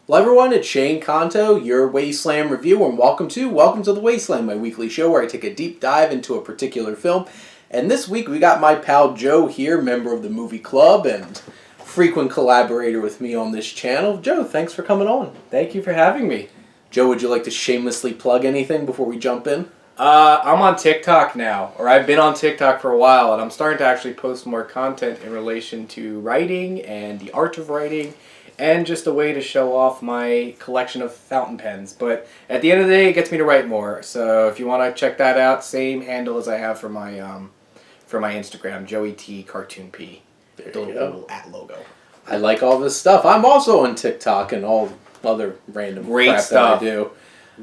Hello everyone, it's Shane Kanto, your Wasteland Reviewer, and welcome to the Wasteland, my weekly show where I take a deep dive into a particular film. And this week we got my pal Joe here, member of the movie club and frequent collaborator with me on this channel. Joe, thanks for coming on. Thank you for having me. Joe, would you like to shamelessly plug anything before we jump in? I'm on TikTok now, or I've been on TikTok for a while, and I'm starting to actually post more content in relation to writing and the art of writing, and just a way to show off my collection of fountain pens. But at the end of the day, it gets me to write more. So if you want to check that out, same handle as I have for my Instagram, Joey T Cartoon P. There the you go. little at logo. I like all this stuff. I'm also on TikTok and all other random crap that I do.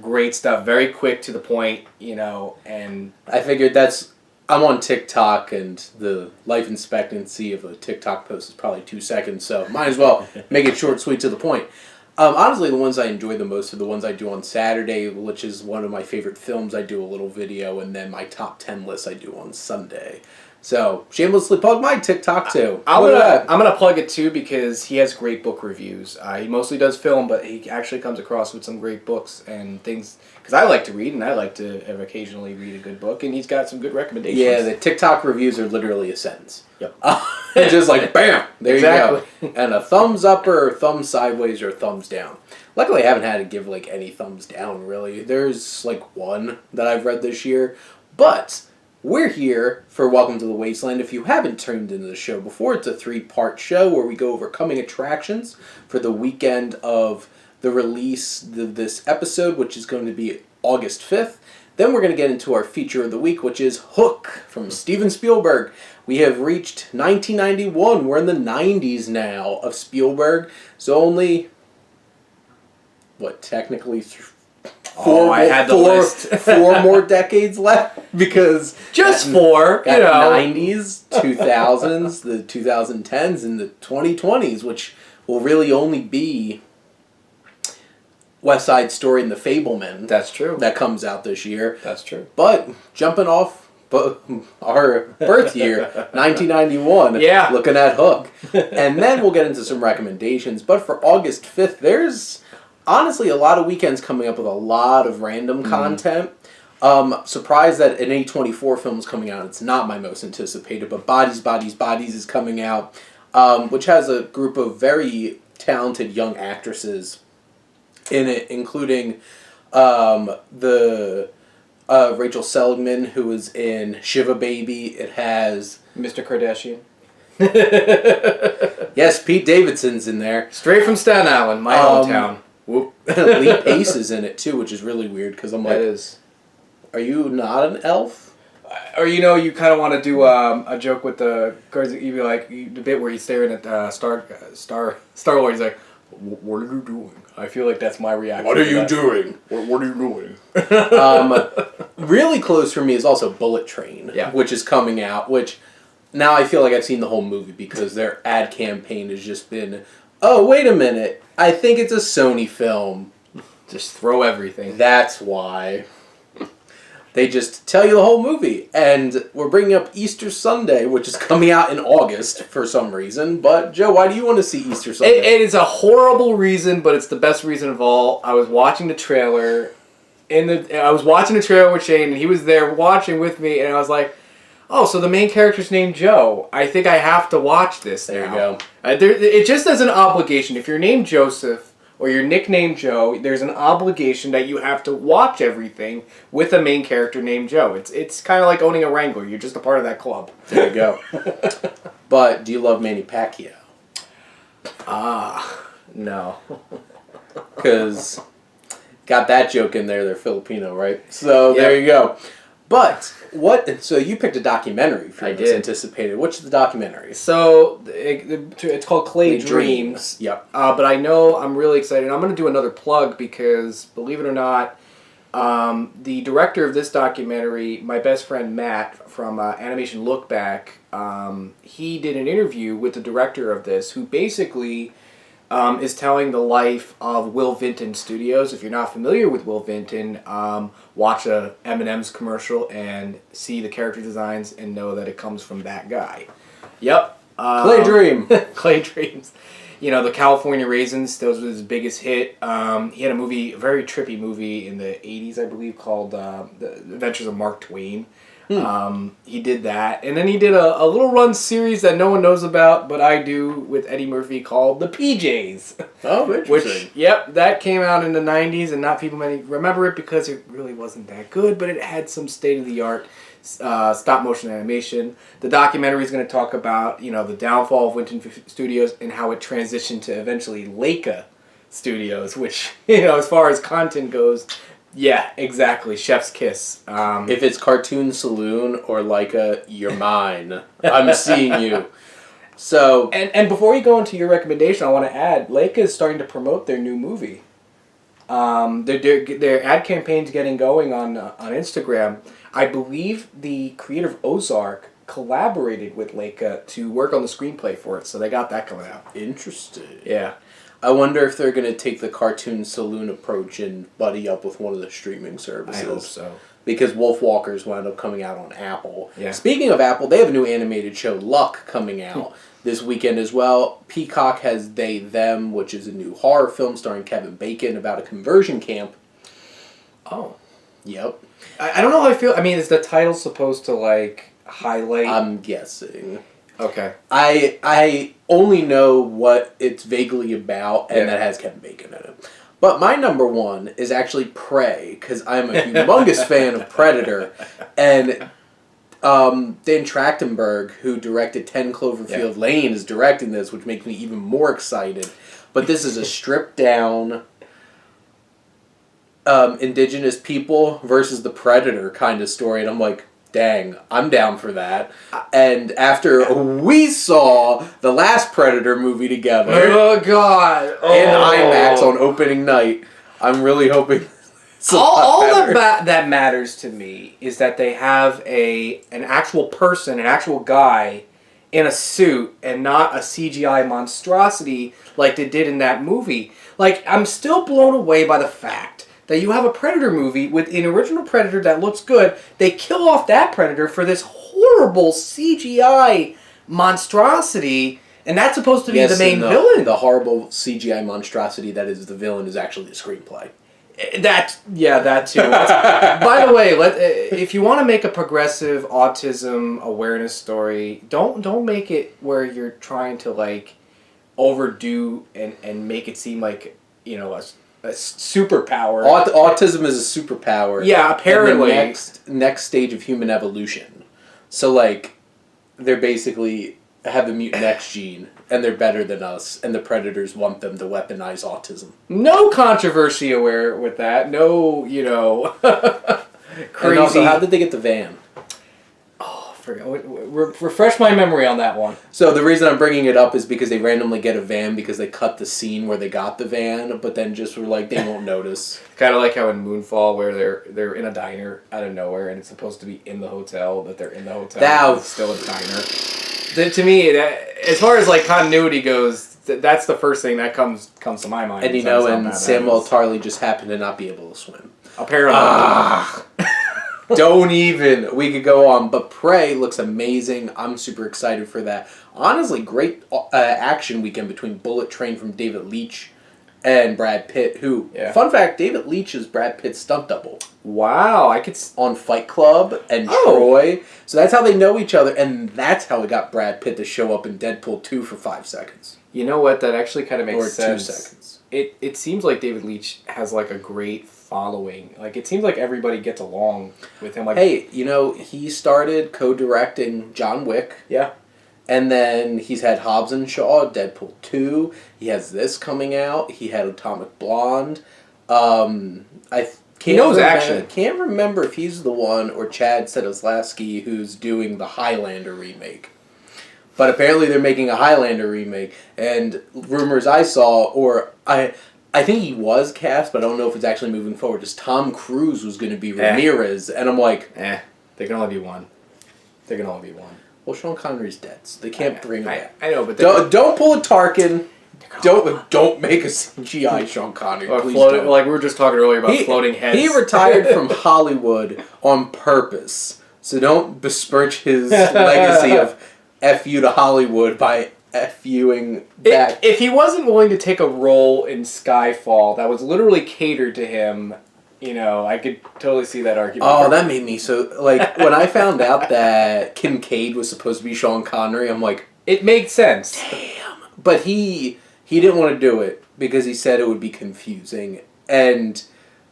Great stuff. Very quick, to the point, and I figured I'm on TikTok, and the life expectancy of a TikTok post is probably 2 seconds, so might as well make it short, sweet, to the point. Honestly, the ones I enjoy the most are the ones I do on Saturday, which is one of my favorite films. I do a little video, and then my top 10 list I do on Sunday. So, shamelessly plug my TikTok too. I'm gonna plug it too because he has great book reviews. He mostly does film, but he actually comes across with some great books and things. Because I like to read, and I like to occasionally read a good book, and he's got some good recommendations. Yeah, the TikTok reviews are literally a sentence. Yep. It's just like, bam, there exactly. You go. And a thumbs up or thumbs sideways or thumbs down. Luckily, I haven't had to give any thumbs down, really. There's one that I've read this year. But we're here for Welcome to the Wasteland. If you haven't tuned into the show before, it's a 3-part show where we go over coming attractions for the weekend of the release of this episode, which is going to be August 5th. Then we're going to get into our feature of the week, which is Hook from Steven Spielberg. We have reached 1991. We're in the 90s now of Spielberg. So only, technically four more decades left, because just four, 90s, 2000s, the 2010s, and the 2020s, which will really only be West Side Story and The Fableman. That's true. That comes out this year. That's true. But jumping off our birth year, 1991, yeah, looking at Hook. And then we'll get into some recommendations. But for August 5th, there's honestly a lot of weekends coming up with a lot of random content. Surprised that an A24 film is coming out. It's not my most anticipated, but Bodies, Bodies, Bodies is coming out, which has a group of very talented young actresses in it, including the Rachel Seligman, who is in Shiva Baby. It has Mr. Kardashian. Yes, Pete Davidson's in there. Straight from Staten Island, my hometown. Whoop. Lee Pace is in it too, which is really weird because I'm like, are you not an elf? Or you kind of want to do a joke with the guards. You'd be like the bit where he's staring at Star Lord. He's like, "What are you doing?" I feel like that's my reaction. What are you doing? What are you doing? Really close for me is also Bullet Train, which is coming out. Which now I feel like I've seen the whole movie because their ad campaign has just been, oh, wait a minute, I think it's a Sony film. Just throw everything. That's why. They just tell you the whole movie. And we're bringing up Easter Sunday, which is coming out in August for some reason. But, Joe, why do you want to see Easter Sunday? It is a horrible reason, but it's the best reason of all. I was watching the trailer. I was watching the trailer with Shane, and he was there watching with me, and I was like, oh, so the main character's named Joe. I think I have to watch this now. There you go. It just as an obligation. If you're named Joseph or you're nicknamed Joe, there's an obligation that you have to watch everything with a main character named Joe. It's kind of like owning a Wrangler. You're just a part of that club. There you go. But do you love Manny Pacquiao? No. Because got that joke in there. They're Filipino, right? So there you go. But so you picked a documentary for this anticipated. What's the documentary? So it's called Claydream. Yep. But I know I'm really excited. I'm going to do another plug because, believe it or not, the director of this documentary, my best friend Matt from Animation Look Back, he did an interview with the director of this, who basically is telling the life of Will Vinton Studios. If you're not familiar with Will Vinton, watch a M&M's commercial and see the character designs and know that it comes from that guy. Yep. Claydream. Claydreams. the California Raisins, those were his biggest hit. He had a very trippy movie in the 80s, I believe, called The Adventures of Mark Twain. He did that. And then he did a little run series that no one knows about, but I do, with Eddie Murphy, called The PJs. Oh, interesting. Which, that came out in the 90s, and not people many remember it because it really wasn't that good, but it had some state-of-the-art stop motion animation. The documentary is going to talk about, the downfall of Winton Studios and how it transitioned to eventually Leica Studios, which, as far as content goes, yeah, exactly. Chef's kiss. If it's Cartoon Saloon or Leica, you're mine. I'm seeing you. So and before you go into your recommendation, I want to add, Leica is starting to promote their new movie. Their ad campaign's getting going on Instagram. I believe the creator of Ozark collaborated with Leica to work on the screenplay for it, so they got that coming out. Interesting. Yeah. I wonder if they're going to take the Cartoon Saloon approach and buddy up with one of the streaming services. I hope so. Because Wolfwalkers wound up coming out on Apple. Yeah. Speaking of Apple, they have a new animated show, Luck, coming out this weekend as well. Peacock has They, Them, which is a new horror film starring Kevin Bacon about a conversion camp. Oh. Yep. I don't know how I feel. I mean, is the title supposed to, highlight... I'm guessing. Okay. I only know what it's vaguely about, and that has Kevin Bacon in it. But my number one is actually Prey, because I'm a humongous fan of Predator. And Dan Trachtenberg, who directed 10 Cloverfield Lane, is directing this, which makes me even more excited. But this is a stripped-down indigenous people versus the Predator kind of story. And I'm like, dang, I'm down for that. And after we saw the last Predator movie together... Oh, God! In IMAX on opening night, I'm really hoping... All that matters to me is that they have an actual person, an actual guy, in a suit, and not a CGI monstrosity like they did in that movie. I'm still blown away by the fact that you have a Predator movie with an original Predator that looks good. They kill off that Predator for this horrible CGI monstrosity, and that's supposed to be the main villain. The horrible CGI monstrosity that is the villain is actually the screenplay. That too. By the way, if you want to make a progressive autism awareness story, don't make it where you're trying to overdo and make it seem like a superpower. Autism is a superpower. Yeah, apparently. And the next stage of human evolution. So they're basically have the mutant X gene, and they're better than us, and the Predators want them to weaponize autism. No controversy with that. No, crazy. And also, how did they get the van? Refresh my memory on that one. So the reason I'm bringing it up is because they randomly get a van because they cut the scene where they got the van, but then just were like, they won't notice. Kind of like how in Moonfall, where they're in a diner out of nowhere, and it's supposed to be in the hotel, that they're in the hotel. It's still a diner. To me, as far as continuity goes, that's the first thing that comes to my mind. And and Samuel Tarly just happened to not be able to swim. Apparently. Don't even. We could go on. But Prey looks amazing. I'm super excited for that. Honestly, great action weekend between Bullet Train from David Leitch and Brad Pitt, who, fun fact, David Leitch is Brad Pitt's stunt double. Wow. On Fight Club and Troy. So that's how they know each other, and that's how it got Brad Pitt to show up in Deadpool 2 for 5 seconds. You know what? That actually kind of makes sense. 2 seconds. It seems like David Leitch has a great following. It seems like everybody gets along with him. Hey, he started co-directing John Wick. Yeah. And then he's had Hobbs and Shaw, Deadpool 2. He has this coming out. He had Atomic Blonde. He knows action. I can't remember if he's the one or Chad Stanislavski who's doing the Highlander remake. But apparently they're making a Highlander remake. And rumors I saw, or I think he was cast, but I don't know if it's actually moving forward, is Tom Cruise was going to be Ramirez. And I'm like... There can only be one. There can only be one. Well, Sean Connery's dead, so they can't bring him back. I know, but... Don't pull a Tarkin. Don't make a CGI Sean Connery. Please don't. We were just talking earlier about floating heads. He retired from Hollywood on purpose, so don't besmirch his legacy of F you to Hollywood by F-ing back. If he wasn't willing to take a role in Skyfall that was literally catered to him, I could totally see that argument. Oh, that made me so... Like, when I found out that Kincaid was supposed to be Sean Connery, I'm like... It made sense. Damn. But he didn't want to do it because he said it would be confusing. And,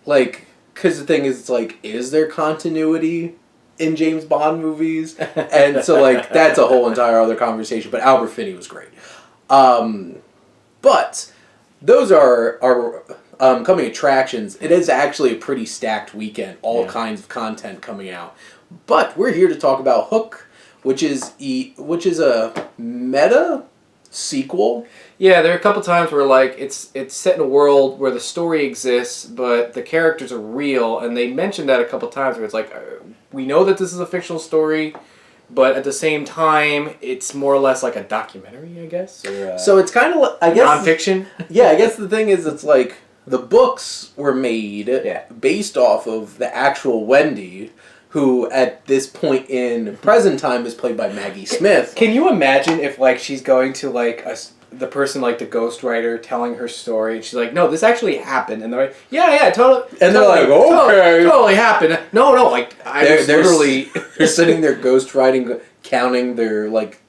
like... Because the thing is, like, is there continuity in James Bond movies? And so, like, that's a whole entire other conversation. But Albert Finney was great. But those are coming attractions. It is actually a pretty stacked weekend. All kinds of content coming out. But we're here to talk about Hook, which is a meta sequel. Yeah, there are a couple times where like it's set in a world where the story exists, but the characters are real, and they mentioned that a couple times where it's like we know that this is a fictional story, but at the same time it's more or less like a documentary, I guess. Or, so it's kind of I guess nonfiction. Yeah, I guess the thing is it's like the books were made based off of the actual Wendy, who at this point in present time is played by Maggie Smith. Can you imagine if like she's going to like the person like the ghostwriter telling her story, and she's like, "No, this actually happened," and they're like, "Yeah, totally," and they're like, "Okay, totally happened." No, like they're literally they're sitting there ghostwriting, counting their like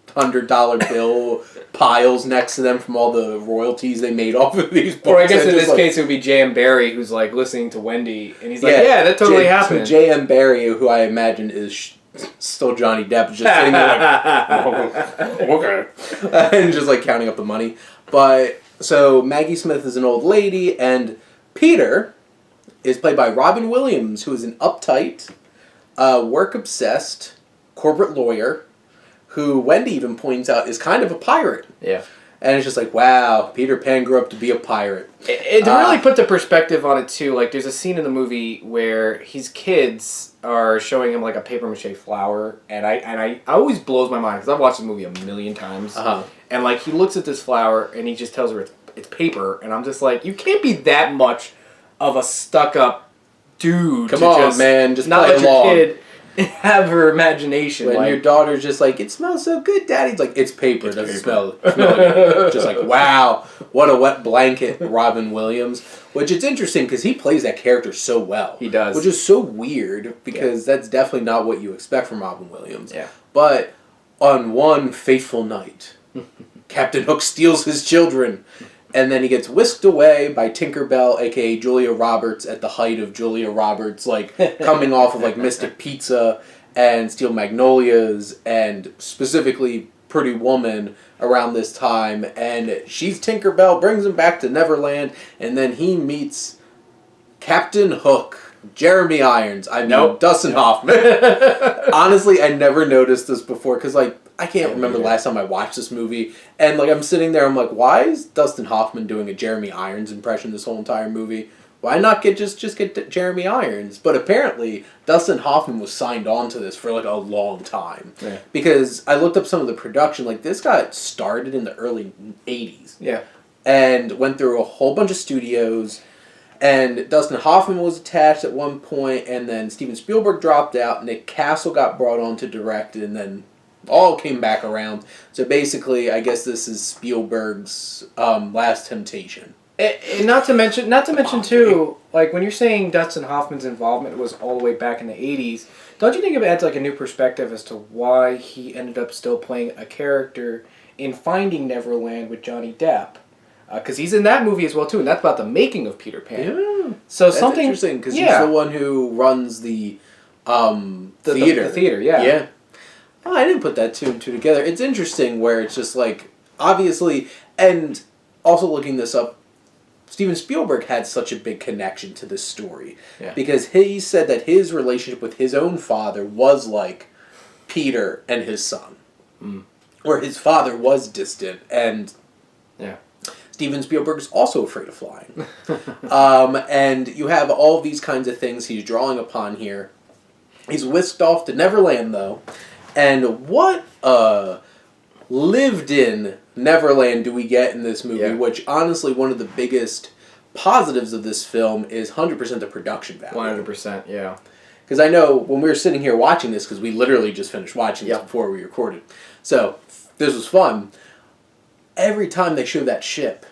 $100 bill piles next to them from all the royalties they made off of these books. Or I guess in this case it would be J.M. Barrie who's like listening to Wendy, and he's like, "Yeah, that totally happened." J.M. Barrie, who I imagine is still Johnny Depp, is just sitting there like, okay, and just like counting up the money. But so Maggie Smith is an old lady, and Peter is played by Robin Williams, who is an uptight, work-obsessed corporate lawyer, who Wendy even points out is kind of a pirate. Yeah. And it's just like, wow, Peter Pan grew up to be a pirate. It really put the perspective on it, too. Like, there's a scene in the movie where his kids are showing him, like, a papier-mâché flower. And I always blows my mind, because I've watched the movie a million times. And, like, he looks at this flower, and he just tells her it's paper. And I'm just like, you can't be that much of a stuck-up dude. Come on, man, just not play let along. your kid have her imagination. When like, your daughter's just like, it smells so good, Daddy. It's like, it's paper. It doesn't smell like just like, wow, what a wet blanket, Robin Williams. Which it's interesting because he plays that character so well. He does. Which is so weird because that's definitely not what you expect from Robin Williams. Yeah. But on one fateful night, Captain Hook steals his children. And then he gets whisked away by Tinkerbell, a.k.a. Julia Roberts, at the height of Julia Roberts, like, coming off of, like, Mystic Pizza and Steel Magnolias and specifically Pretty Woman around this time. And she's Tinkerbell, brings him back to Neverland, and then he meets Captain Hook, Jeremy Irons. Dustin Hoffman. Honestly, I never noticed this before, because, like, I can't remember the last time I watched this movie. And, like, I'm sitting there, I'm like, why is Dustin Hoffman doing a Jeremy Irons impression this whole entire movie? Why not get Jeremy Irons? But apparently, Dustin Hoffman was signed on to this for, like, a long time. Yeah. Because I looked up some of the production. Like, this got started in the early 80s. Yeah. And went through a whole bunch of studios. And Dustin Hoffman was attached at one point, and then Steven Spielberg dropped out. Nick Castle got brought on to direct, and then all came back around. So basically, I guess this is Spielberg's last temptation. And not to mention too, like when you're saying Dustin Hoffman's involvement was all the way back in the 80s, don't you think it adds like a new perspective as to why he ended up still playing a character in Finding Neverland with Johnny Depp? Because he's in that movie as well too, and that's about the making of Peter Pan. Yeah, so that's something interesting because he's the one who runs the theater. The theater, yeah. Yeah. Oh, I didn't put that two and two together. It's interesting where it's just like, obviously, and also looking this up, Steven Spielberg had such a big connection to this story. Yeah. Because he said that his relationship with his own father was like Peter and his son. Where his father was distant, and Steven Spielberg's also afraid of flying. And you have all these kinds of things he's drawing upon here. He's whisked off to Neverland, though. And what lived-in Neverland do we get in this movie? Yeah. Which, honestly, one of the biggest positives of this film is 100% the production value. 100%, yeah. Because I know when we were sitting here watching this, because we literally just finished watching this before we recorded. So, this was fun. Every time they show that ship,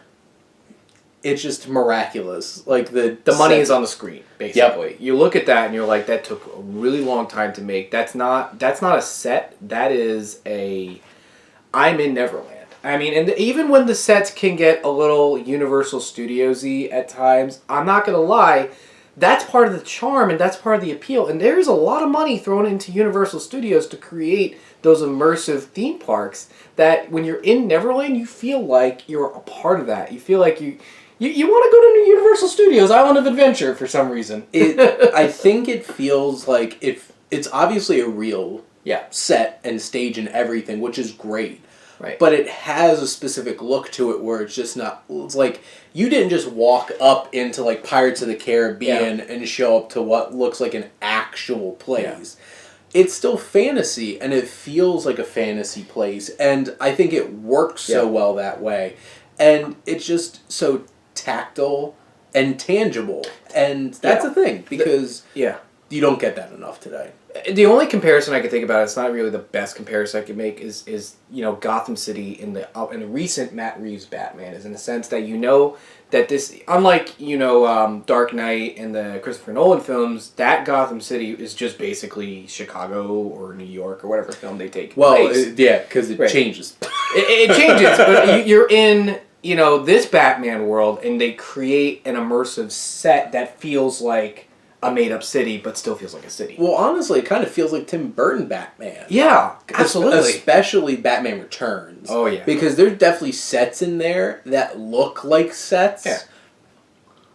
it's just miraculous. Like the money is on the screen, basically. Yep. You look at that and you're like, that took a really long time to make. That's not a set. That is I'm in Neverland. I mean, and even when the sets can get a little Universal Studios-y at times, I'm not going to lie, that's part of the charm and that's part of the appeal. And there's a lot of money thrown into Universal Studios to create those immersive theme parks that when you're in Neverland, you feel like you're a part of that. You feel like you want to go to Universal Studios Island of Adventure for some reason. I think it feels like it's obviously a real set and stage and everything, which is great. Right. But it has a specific look to it where it's just not... It's like, you didn't just walk up into, like, Pirates of the Caribbean and show up to what looks like an actual place. Yeah. It's still fantasy, and it feels like a fantasy place. And I think it works so well that way. And it's just so tactile and tangible. And that's the thing, because you don't get that enough today. The only comparison I could think about, it's not really the best comparison I could make, is Gotham City in the recent Matt Reeves Batman, is in the sense that that this, unlike Dark Knight and the Christopher Nolan films, that Gotham City is just basically Chicago or New York or whatever film they take. Well, because it changes. It changes, but you're in this Batman world, and they create an immersive set that feels like a made-up city, but still feels like a city. Well, honestly, it kind of feels like Tim Burton Batman. Yeah, absolutely. Especially Batman Returns. Oh, yeah. Because there's definitely sets in there that look like sets,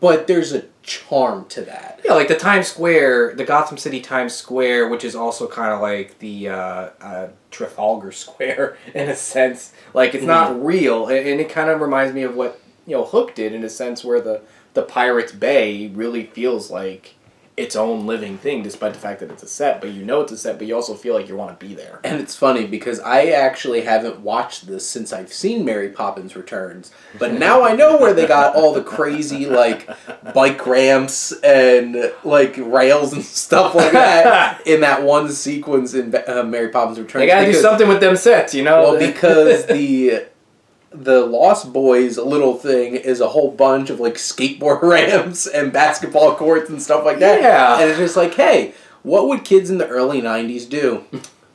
but there's a charm to that. Yeah, like the Gotham City Times Square, which is also kind of like the Trafalgar Square, in a sense. Like, it's not real, and it kind of reminds me of what Hook did, in a sense where the Pirates Bay really feels like its own living thing, despite the fact that it's a set. But it's a set, but you also feel like you want to be there. And it's funny, because I actually haven't watched this since I've seen Mary Poppins Returns. But now I know where they got all the crazy, like, bike ramps and, like, rails and stuff like that in that one sequence in Mary Poppins Returns. They gotta do something with them sets, Well, because the Lost Boys little thing is a whole bunch of, like, skateboard ramps and basketball courts and stuff like that. Yeah. And it's just like, hey, what would kids in the early 90s do?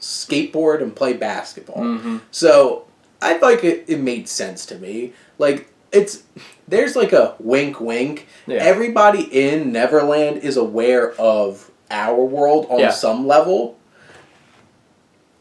Skateboard and play basketball. Mm-hmm. So I thought it made sense to me. Like, there's like a wink wink. Yeah. Everybody in Neverland is aware of our world on some level.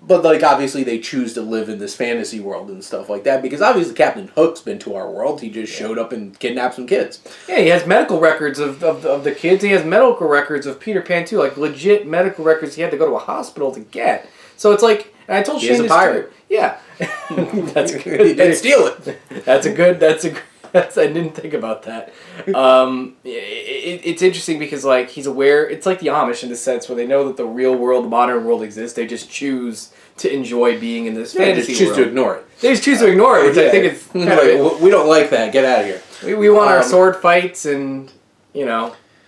But, like, obviously they choose to live in this fantasy world and stuff like that, because obviously Captain Hook's been to our world. He just showed up and kidnapped some kids. Yeah, he has medical records of the kids. He has medical records of Peter Pan, too. Like, legit medical records he had to go to a hospital to get. So it's like, and I told Shane this, he's a pirate. Yeah. That's good. He didn't steal it. I didn't think about that. It's interesting because, like, he's aware. It's like the Amish in the sense where they know that the real world, the modern world exists. They just choose to enjoy being in this fantasy world. They just choose to ignore it. They just choose to ignore it, which I think is kind of... We don't like that. Get out of here. We want our sword fights and,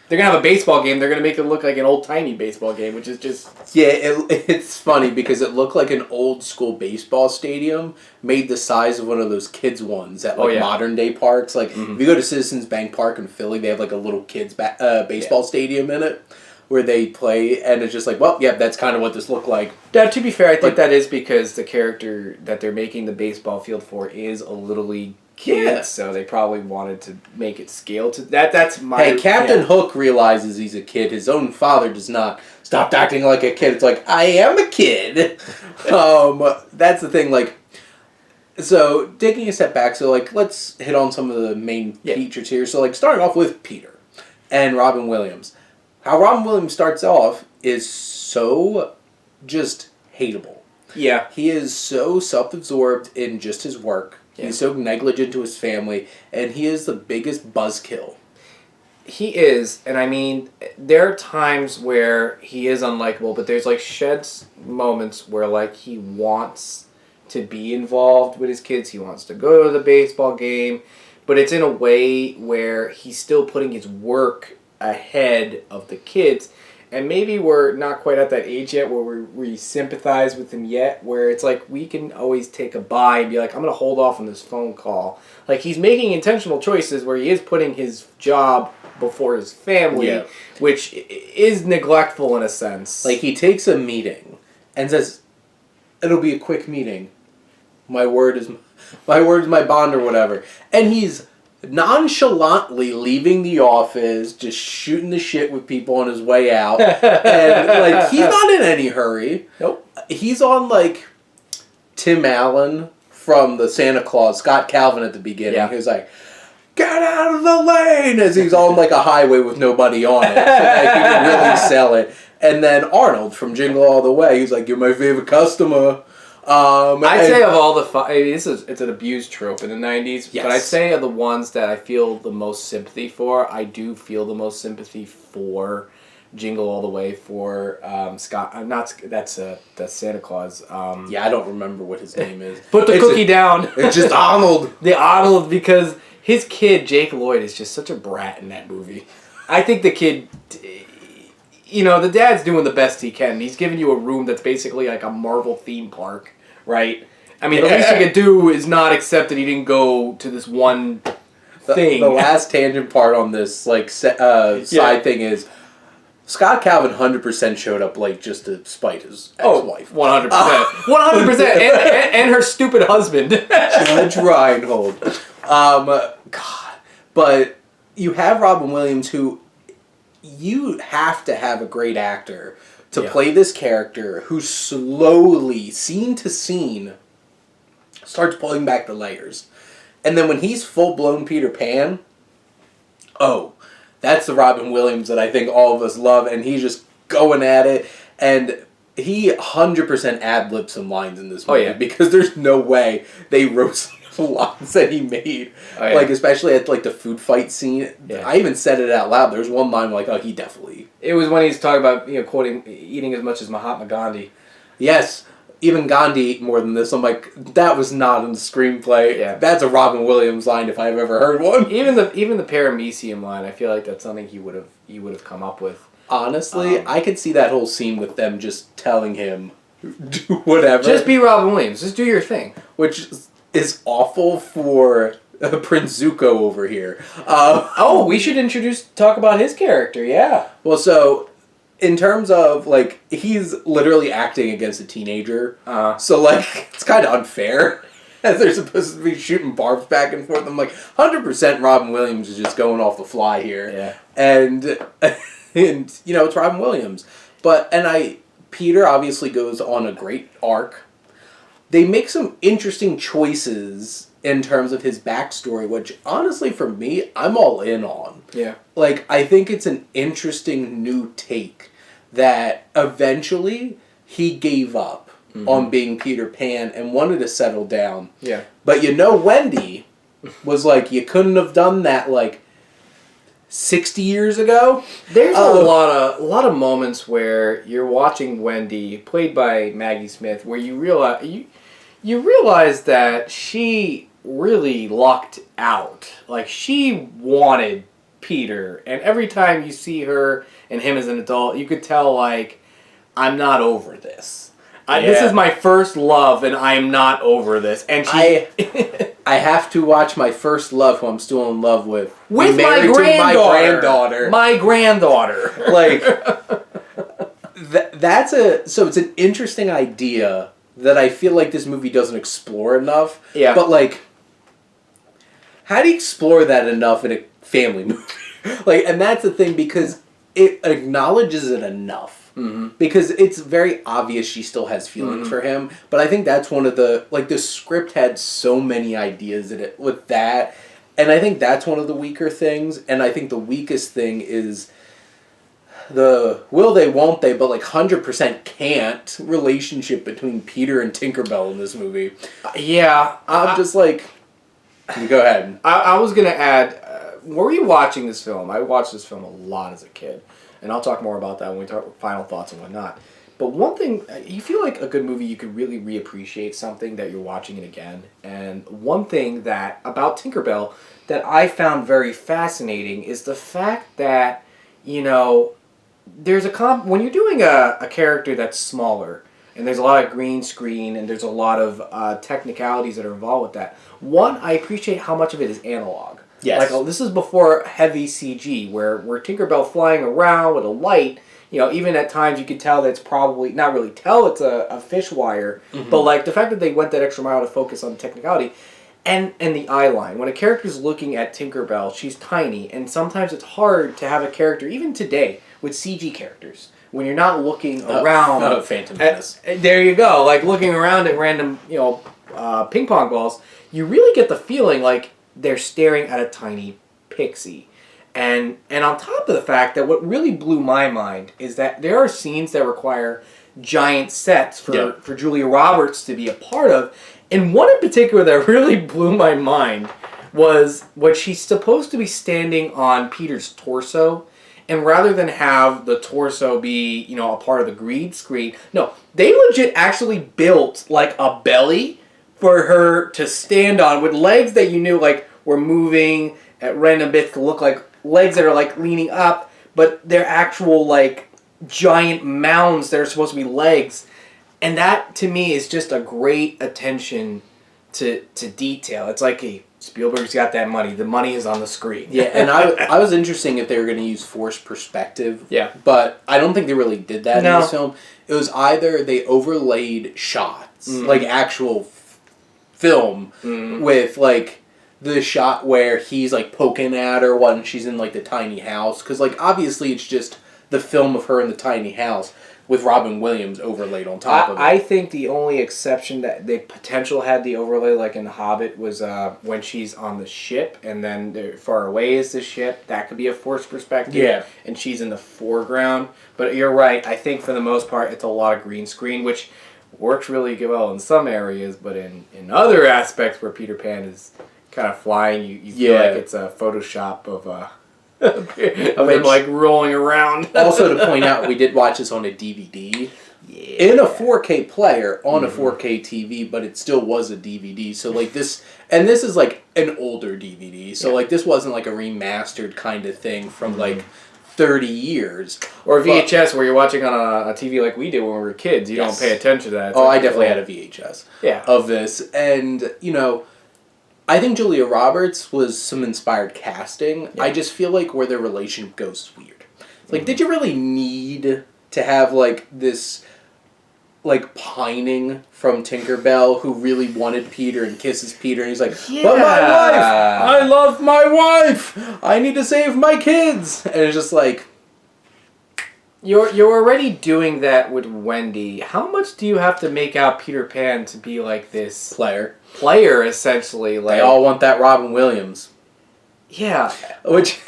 they're going to have a baseball game. They're going to make it look like an old-timey baseball game, which is just... Yeah, it's funny because it looked like an old-school baseball stadium made the size of one of those kids' ones at, like, modern-day parks. Like, if you go to Citizens Bank Park in Philly, they have, like, a little kids' baseball stadium in it where they play, and it's just like, well, yeah, that's kind of what this looked like. Now, to be fair, I think that is because the character that they're making the baseball field for is a Little League kid, so they probably wanted to make it scale to that. That's my... Hey, Captain Hook realizes he's a kid. His own father does not. Stop acting like a kid. It's like, I am a kid. That's the thing, like... So, taking a step back, so, like, let's hit on some of the main features here. So, like, starting off with Peter and Robin Williams. How Robin Williams starts off is so just hateable. Yeah. He is so self-absorbed in just his work. Yeah. He's so negligent to his family, and he is the biggest buzzkill. He is, and I mean, there are times where he is unlikable, but there's, like, moments where, like, he wants to be involved with his kids. He wants to go to the baseball game, but it's in a way where he's still putting his work ahead of the kids. And maybe we're not quite at that age yet where we sympathize with him yet, where it's like we can always take a bye and be like, I'm going to hold off on this phone call. Like, he's making intentional choices where he is putting his job before his family, which is neglectful in a sense. Like, he takes a meeting and says, it'll be a quick meeting. My word is my bond, or whatever. And he's nonchalantly leaving the office, just shooting the shit with people on his way out. And, like, he's not in any hurry. Nope. He's on, like, Tim Allen from the Santa Claus, Scott Calvin at the beginning. Yeah. He's like, get out of the lane! As he's on, like, a highway with nobody on it. So, like, he can really sell it. And then Arnold from Jingle All the Way. He's like, you're my favorite customer. I'd say of all the it's an abused trope in the 90s, yes. but I'd say of the ones that I feel the most sympathy for, I do feel the most sympathy for Jingle All the Way for Scott. That's Santa Claus. Yeah, I don't remember what his name is. Put the cookie down. It's just Arnold. The Arnold, because his kid Jake Lloyd is just such a brat in that movie. I think the kid. You know, the dad's doing the best he can. He's giving you a room that's basically like a Marvel theme park, right? I mean, the least you could do is not accept that he didn't go to this one thing. The last tangent part on this, like, side thing is, Scott Calvin 100% showed up late just to spite his ex-wife. 100%. 100%. And her stupid husband. Judge Reinhold. God. But you have Robin Williams, who... You have to have a great actor to play this character who slowly, scene to scene, starts pulling back the layers. And then when he's full-blown Peter Pan, that's the Robin Williams that I think all of us love, and he's just going at it. And he 100% ad-libs some lines in this movie because there's no way they wrote the lines that he made. Like, especially at, like, the food fight scene. Yeah. I even said it out loud. There's one line like, he definitely... It was when he's talking about, quoting, eating as much as Mahatma Gandhi. Yes. Even Gandhi ate more than this. I'm like, that was not in the screenplay. Yeah. That's a Robin Williams line if I've ever heard one. Even the paramecium line, I feel like that's something he would have come up with. Honestly, I could see that whole scene with them just telling him, do whatever. Just be Robin Williams. Just do your thing. Which is awful for Prince Zuko over here. We should talk about his character, yeah. Well, so, in terms of, like, he's literally acting against a teenager. So, like, it's kind of unfair. As they're supposed to be shooting barbs back and forth. I'm like, 100% Robin Williams is just going off the fly here. Yeah. And it's Robin Williams. Peter obviously goes on a great arc. They make some interesting choices in terms of his backstory, which, honestly, for me, I'm all in on. Yeah. Like, I think it's an interesting new take that eventually he gave up on being Peter Pan and wanted to settle down. Yeah. But Wendy was like, you couldn't have done that, like, 60 years ago. There's a lot of moments where you're watching Wendy, played by Maggie Smith, where you realize that she really lucked out. Like, she wanted Peter, and every time you see her and him as an adult, you could tell, like, I'm not over this. This is my first love, and I'm not over this. And I have to watch my first love, who I'm still in love with. With my granddaughter. My granddaughter. Like, so it's an interesting idea that I feel like this movie doesn't explore enough. Yeah. But, like, how do you explore that enough in a family movie? Like, and that's the thing, because it acknowledges it enough. Mm-hmm. Because it's very obvious she still has feelings for him. But I think that's one of the... Like, the script had so many ideas in it with that. And I think that's one of the weaker things. And I think the weakest thing is the will they, won't they, but, like, 100% can't relationship between Peter and Tinkerbell in this movie. Yeah. I'm just like... Go ahead. I was going to add... were you watching this film? I watched this film a lot as a kid. And I'll talk more about that when we talk final thoughts and whatnot. But one thing, you feel like a good movie, you could really reappreciate something that you're watching it again. And one thing that, about Tinkerbell, that I found very fascinating is the fact that, there's when you're doing a character that's smaller, and there's a lot of green screen, and there's a lot of technicalities that are involved with that. One, I appreciate how much of it is analog. Yes. Like, this is before heavy CG, where Tinkerbell flying around with a light, even at times you could tell that it's probably, not really tell it's a fish wire, but like the fact that they went that extra mile to focus on the technicality, and the eye line. When a character's looking at Tinkerbell, she's tiny, and sometimes it's hard to have a character, even today, with CG characters. When you're not looking around... Phantom Menace. There you go. Like, looking around at random, ping pong balls, you really get the feeling like they're staring at a tiny pixie. And on top of the fact that what really blew my mind is that there are scenes that require giant sets for Julia Roberts to be a part of. And one in particular that really blew my mind was when she's supposed to be standing on Peter's torso. And rather than have the torso be, a part of the green screen, no, they legit actually built like a belly for her to stand on with legs that you knew like were moving at random bits to look like legs that are like leaning up, but they're actual like giant mounds that are supposed to be legs. And that to me is just a great attention to detail. It's like, hey, Spielberg's got that money. The money is on the screen. Yeah, and I was interesting if they were going to use forced perspective. Yeah. But I don't think they really did that in this film. It was either they overlaid shots, like actual film, with like the shot where he's like poking at her when she's in like the tiny house. Because like obviously it's just the film of her in the tiny house with Robin Williams overlaid on top of it. I think the only exception that they potential had the overlay, like in The Hobbit, was when she's on the ship and then far away is the ship. That could be a forced perspective. Yeah. And she's in the foreground. But you're right. I think for the most part, it's a lot of green screen, which works really well in some areas, but in other aspects where Peter Pan is kind of flying, you feel like it's a Photoshop of of him like rolling around. Also to point out, we did watch this on a DVD. Yeah. In a 4K player on a 4K TV, but it still was a DVD. So like this, and this is like an older DVD. So like this wasn't like a remastered kind of thing from like 30 years. Or VHS where you're watching on a TV like we did when we were kids. You don't pay attention to that. It's I definitely had a VHS Yeah. of this. And, I think Julia Roberts was some inspired casting. Yeah. I just feel like where their relationship goes is weird. Like, did you really need to have, like, this, like, pining from Tinkerbell who really wanted Peter and kisses Peter and he's like, but my wife! I love my wife! I need to save my kids! And it's just like... You're already doing that with Wendy. How much do you have to make out Peter Pan to be like this... Player, essentially. Like, they all want that Robin Williams. Yeah. Which,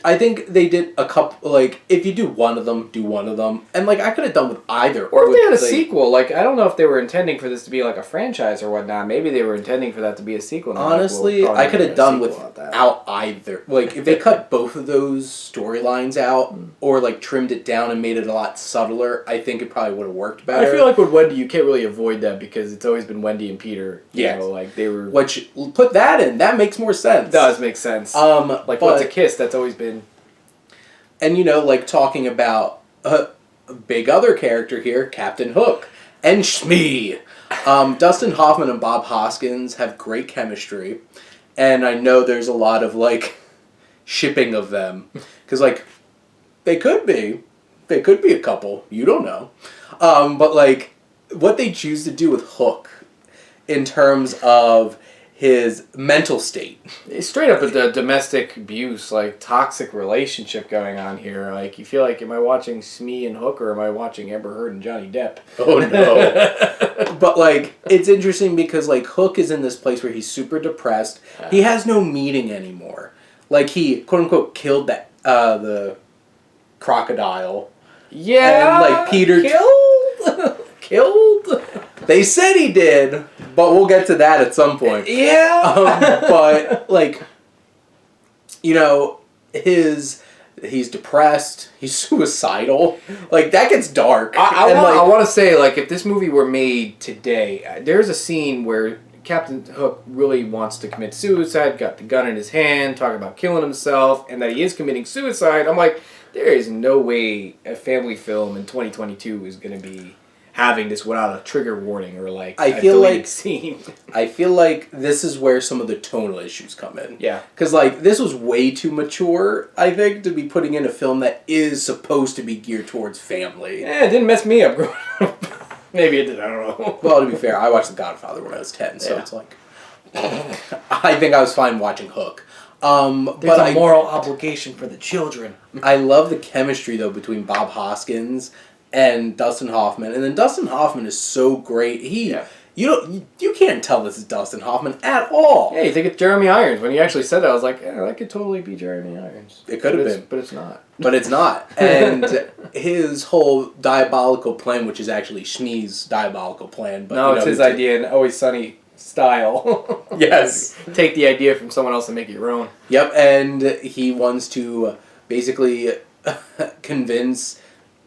I think they did a couple, like, if you do one of them, do one of them. And, like, I could have done with either. Or if they had a sequel. Like, I don't know if they were intending for this to be, like, a franchise or whatnot. Maybe they were intending for that to be a sequel. Honestly, I could have done without either. Like, if they cut both of those storylines out, or, like, trimmed it down and made it a lot subtler, I think it probably would have worked better. I feel like with Wendy, you can't really avoid that because it's always been Wendy and Peter. You know, like, they were... Which, put that in. That makes more sense. It does make sense. Like, What's a Kiss? That's always been... And, like, talking about a big other character here, Captain Hook. And Shmee. Dustin Hoffman and Bob Hoskins have great chemistry. And I know there's a lot of, like, shipping of them. Because, like, they could be. They could be a couple. You don't know. But, like, what they choose to do with Hook in terms of his mental state. It's straight up a domestic abuse, like, toxic relationship going on here. Like, you feel like, am I watching Smee and Hook or am I watching Amber Heard and Johnny Depp? Oh, no. But, like, it's interesting because, like, Hook is in this place where he's super depressed. He has no meaning anymore. Like, he, quote-unquote, killed the crocodile. Yeah! And, like, Peter... Killed? They said he did, but we'll get to that at some point. Yeah! But, like, he's depressed, he's suicidal. Like, that gets dark. I want to say, like, if this movie were made today, there's a scene where Captain Hook really wants to commit suicide, got the gun in his hand, talking about killing himself, and that he is committing suicide. I'm like, there is no way a family film in 2022 is going to be having this without a trigger warning or like I a feel deleted like scene. I feel like this is where some of the tonal issues come in. Yeah. Because, like, this was way too mature, I think, to be putting in a film that is supposed to be geared towards family. Yeah, it didn't mess me up growing up. Maybe it did, I don't know. Well, to be fair, I watched The Godfather when I was 10, so it's like... I think I was fine watching Hook. There's a moral obligation for the children. I love the chemistry, though, between Bob Hoskins and Dustin Hoffman. And then Dustin Hoffman is so great. You can't tell this is Dustin Hoffman at all. Yeah, you think it's Jeremy Irons. When you actually said that, I was like, yeah, that could totally be Jeremy Irons. It could have been. But it's not. But it's not. And his whole diabolical plan, which is actually Schnee's diabolical plan. But no, it's his idea in Always Sunny style. Yes. Take the idea from someone else and make it your own. Yep, and he wants to basically convince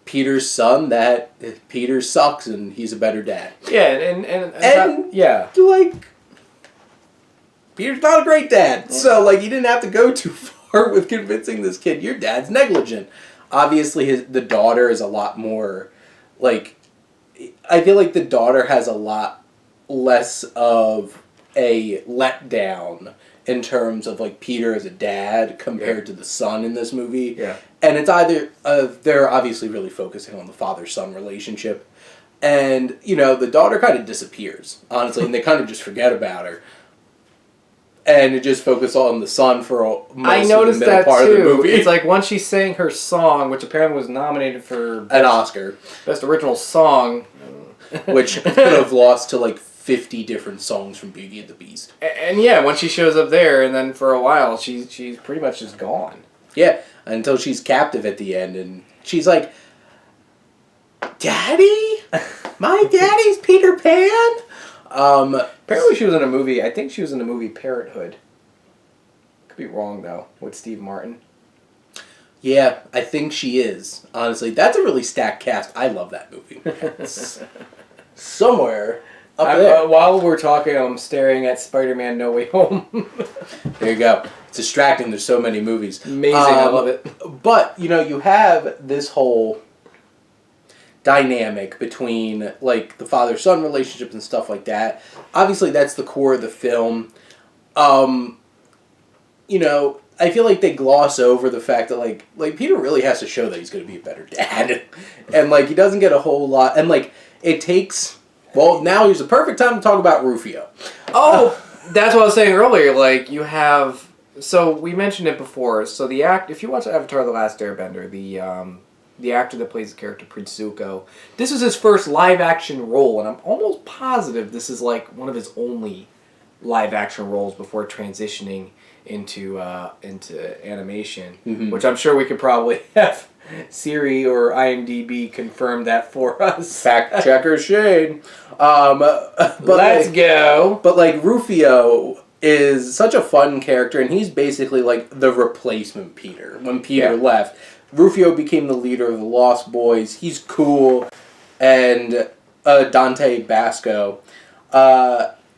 Peter's son that Peter sucks and he's a better dad. Yeah, and yeah. Like, Peter's not a great dad. So, like, you didn't have to go too far with convincing this kid, your dad's negligent. Obviously, the daughter is a lot more, like, I feel like the daughter has a lot less of a letdown in terms of, like, Peter as a dad compared to the son in this movie. Yeah. And it's either, they're obviously really focusing on the father-son relationship. And, you know, the daughter kind of disappears, honestly, and they kind of just forget about her. And it just focuses on the son for most of the middle part of the movie. It's like once she sang her song, which apparently was nominated for an Oscar. Best Original Song. Which could have lost to, like, 50 different songs from Beauty and the Beast. And yeah, once she shows up there, and then for a while, she's pretty much just gone. Yeah, until she's captive at the end, and she's like, Daddy? My daddy's Peter Pan? Apparently she was in a movie, I think she was in the movie Parenthood. Could be wrong, though, with Steve Martin. Yeah, I think she is, honestly. That's a really stacked cast. I love that movie. It's somewhere up there. While we're talking, I'm staring at Spider-Man No Way Home. There you go. It's distracting. There's so many movies. Amazing. I love it. But, you know, you have this whole dynamic between, like, the father-son relationship and stuff like that. Obviously, that's the core of the film. You know, I feel like they gloss over the fact that, like Peter really has to show that he's going to be a better dad. And, like, he doesn't get a whole lot. And, like, it takes... Well, now here's the perfect time to talk about Rufio. Oh, that's what I was saying earlier. Like, you have... So, we mentioned it before. So, if you watch Avatar The Last Airbender, the actor that plays the character, Prince Zuko, this is his first live-action role, and I'm almost positive this is, like, one of his only live-action roles before transitioning into animation, which I'm sure we could probably have Siri or IMDb confirm that for us. Fact checker Shane. But Let's go. But, like, Rufio is such a fun character, and he's basically, like, the replacement Peter. When Peter left, Rufio became the leader of the Lost Boys. He's cool. And Dante Basco.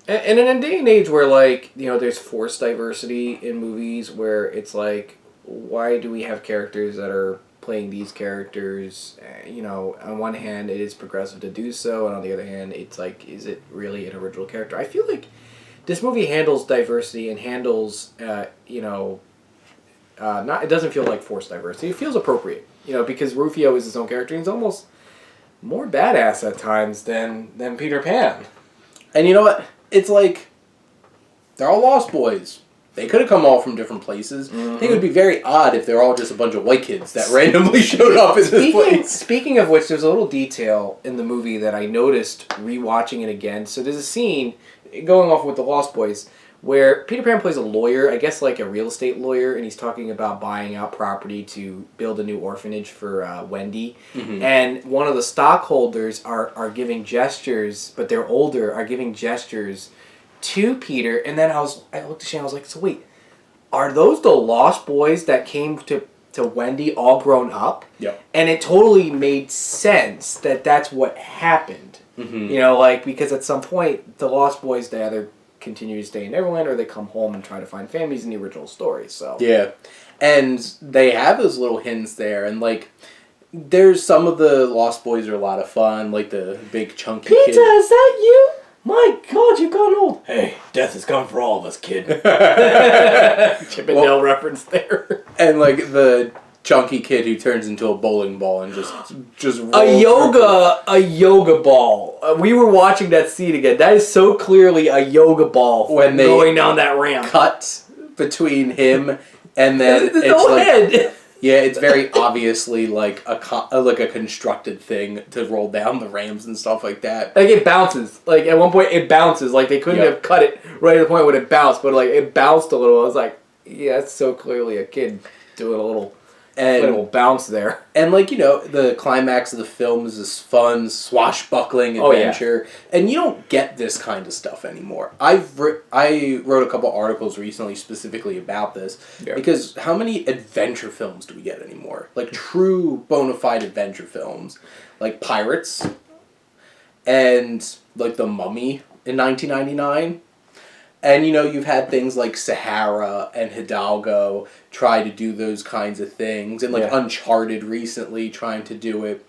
And in a day and age where, like, you know, there's forced diversity in movies where it's like, why do we have characters that are playing these characters? You know, on one hand, it is progressive to do so, and on the other hand, it's like, is it really an original character? I feel like this movie handles diversity and handles, you know, it doesn't feel like forced diversity. It feels appropriate, you know, because Rufio is his own character, and he's almost more badass at times than Peter Pan. And you know what? It's like, they're all Lost Boys. They could have come all from different places. I think it would be very odd if they're all just a bunch of white kids that randomly showed up in this place. Speaking of which, there's a little detail in the movie that I noticed rewatching it again. So there's a scene, going off with the Lost Boys, where Peter Pan plays a lawyer, I guess like a real estate lawyer, and he's talking about buying out property to build a new orphanage for Wendy. And one of the stockholders are giving gestures, but they're older, are giving gestures to Peter. And then I looked at Shane, I was like, so wait, are those the Lost Boys that came to Wendy all grown up? Yep. And it totally made sense that that's what happened. You know, like, because at some point, the Lost Boys, continue to stay in Neverland or they come home and try to find families in the original story. So yeah, and they have those little hints there, and like there's some of the Lost Boys are a lot of fun, like the big chunky Peter, kid. is that you? My God, you've gone old. Hey, death is coming for all of us, kid. Chip and Dale reference there. And like the chunky kid who turns into a bowling ball and just a yoga ball. We were watching that scene again. That is so clearly a yoga ball when they going down that ramp. Cut between him and then There's it's no like head. yeah, it's very obviously like a constructed thing to roll down the ramps and stuff like that. Like it bounces. Like at one point it bounces. Like they couldn't have cut it right at the point when it bounced, but like it bounced a little. I was like, yeah, it's so clearly a kid doing a little bounce there. And like, you know, the climax of the film is this fun swashbuckling adventure, and you don't get this kind of stuff anymore. I wrote a couple articles recently specifically about this, because how many adventure films do we get anymore? Like true bona fide adventure films, like Pirates, and like The Mummy in 1999. And, you know, you've had things like Sahara and Hidalgo try to do those kinds of things. And, like, Uncharted recently trying to do it,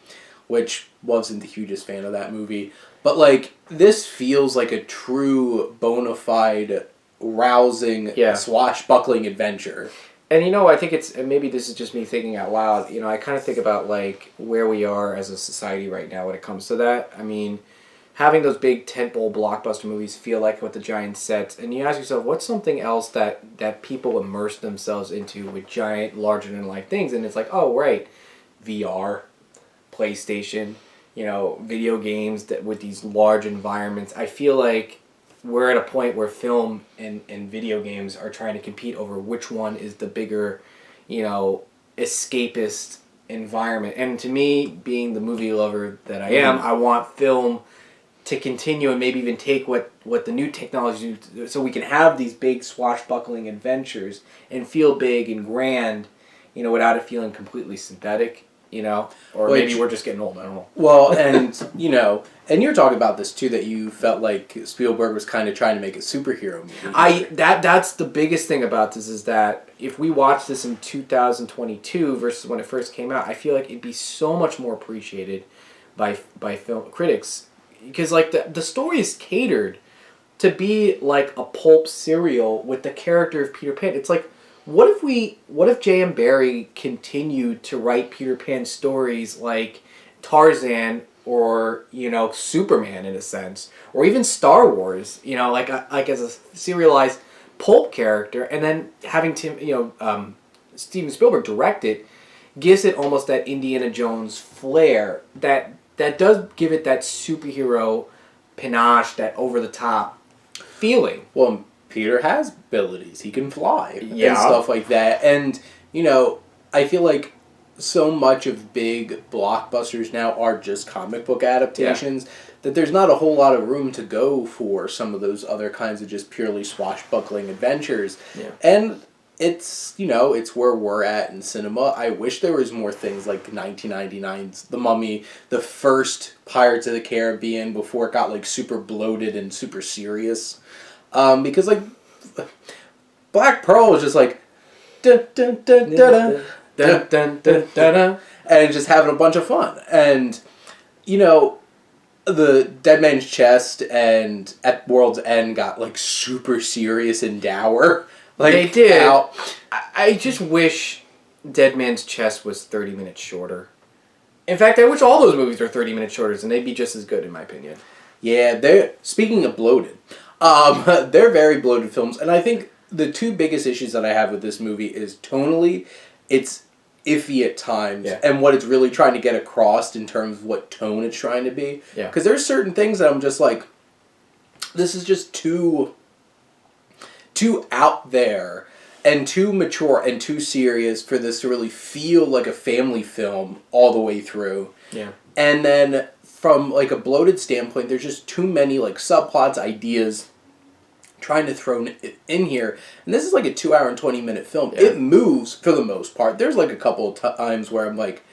which wasn't the hugest fan of that movie. But, like, this feels like a true, bona fide, rousing, swashbuckling adventure. And, you know, I think it's, and maybe this is just me thinking out loud, you know, I kind of think about, like, where we are as a society right now when it comes to that. I mean, having those big tentpole blockbuster movies feel like with the giant sets, and you ask yourself, what's something else that people immerse themselves into with giant, larger-than-life things? And it's like, oh, right, VR, PlayStation, you know, video games that with these large environments. I feel like we're at a point where film and video games are trying to compete over which one is the bigger, you know, escapist environment. And to me, being the movie lover that I am, I want film to continue and maybe even take what the new technology do, so we can have these big swashbuckling adventures and feel big and grand, you know, without it feeling completely synthetic, you know? Or maybe we're just getting old, I don't know. Well, and, you know, and you're talking about this too, that you felt like Spielberg was kind of trying to make a superhero movie. That's the biggest thing about this, is that if we watch this in 2022 versus when it first came out, I feel like it'd be so much more appreciated by film critics. Because, like, the story is catered to be like a pulp serial with the character of Peter Pan. It's like, what if J.M. Barrie continued to write Peter Pan stories like Tarzan or, you know, Superman in a sense, or even Star Wars, you know, like as a serialized pulp character, and then having Steven Spielberg direct it gives it almost that Indiana Jones flair that does give it that superhero panache, that over-the-top feeling. Well, Peter has abilities. He can fly and stuff like that. And, you know, I feel like so much of big blockbusters now are just comic book adaptations that there's not a whole lot of room to go for some of those other kinds of just purely swashbuckling adventures. Yeah. And it's, you know, it's where we're at in cinema. I wish there was more things like 1999's The Mummy, the first Pirates of the Caribbean, before it got, like, super bloated and super serious. Because, like, Black Pearl was just like, dun, dun, dun, dun, dun, dun, dun, dun, dun, and just having a bunch of fun. And, you know, the Dead Man's Chest and At World's End got, like, super serious and dour. Like, they did. I just wish Dead Man's Chest was 30 minutes shorter. In fact, I wish all those movies were 30 minutes shorter, and they'd be just as good, in my opinion. Yeah, speaking of bloated, they're very bloated films, and I think the two biggest issues that I have with this movie is tonally, it's iffy at times, and what it's really trying to get across in terms of what tone it's trying to be. Yeah. Because there's certain things that I'm just like, this is just too out there and too mature and too serious for this to really feel like a family film all the way through. Yeah. And then from, like, a bloated standpoint, there's just too many, like, subplots, ideas trying to throw in here. And this is like a 2-hour and 20-minute film. Yeah. It moves for the most part. There's, like, a couple of times where I'm like,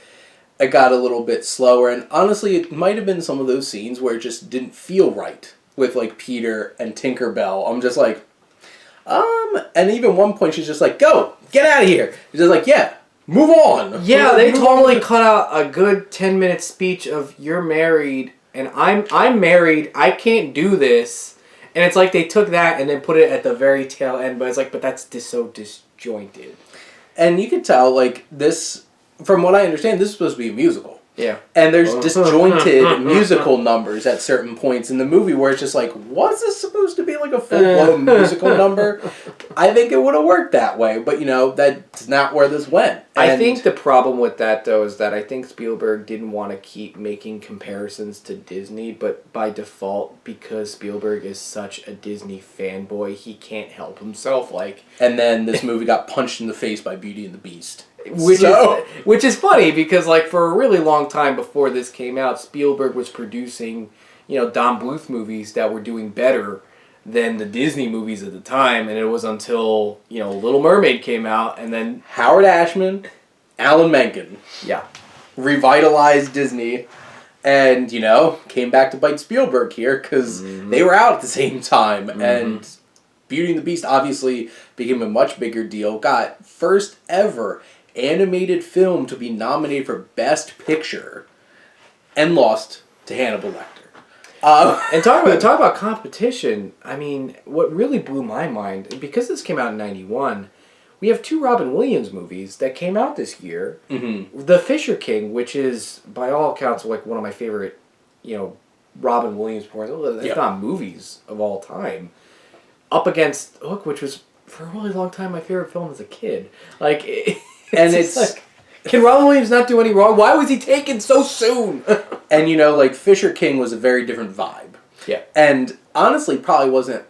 it got a little bit slower, and honestly, it might have been some of those scenes where it just didn't feel right with like Peter and Tinkerbell. I'm just like, and even one point she's just like, go, get out of here. She's just like, yeah, move on. Yeah, they totally cut out a good 10-minute speech of you're married and I'm married. I can't do this. And it's like they took that and then put it at the very tail end, but it's like, but that's so disjointed. And you can tell, like, this, from what I understand, this is supposed to be a musical. Yeah. And there's disjointed musical numbers at certain points in the movie where it's just like, was this supposed to be like a full-blown musical number? I think it would have worked that way, but you know, that's not where this went. And I think the problem with that, though, is that I think Spielberg didn't want to keep making comparisons to Disney, but by default, because Spielberg is such a Disney fanboy, he can't help himself. And then this movie got punched in the face by Beauty and the Beast. Which is funny because like for a really long time before this came out, Spielberg was producing, you know, Don Bluth movies that were doing better than the Disney movies at the time, and it was until, you know, Little Mermaid came out and then Howard Ashman, Alan Menken, revitalized Disney, and you know, came back to bite Spielberg here because they were out at the same time, and Beauty and the Beast obviously became a much bigger deal. Got first ever animated film to be nominated for Best Picture, and lost to Hannibal Lecter. And talk about competition. I mean, what really blew my mind, because this came out in '91, we have 2 Robin Williams movies that came out this year. The Fisher King, which is by all accounts like one of my favorite, you know, Robin Williams performances, if not movies of all time, up against Hook, which was for a really long time my favorite film as a kid. Like. It's like, can Robin Williams not do any wrong? Why was he taken so soon? And you know, like Fisher King was a very different vibe. Yeah. And honestly, probably wasn't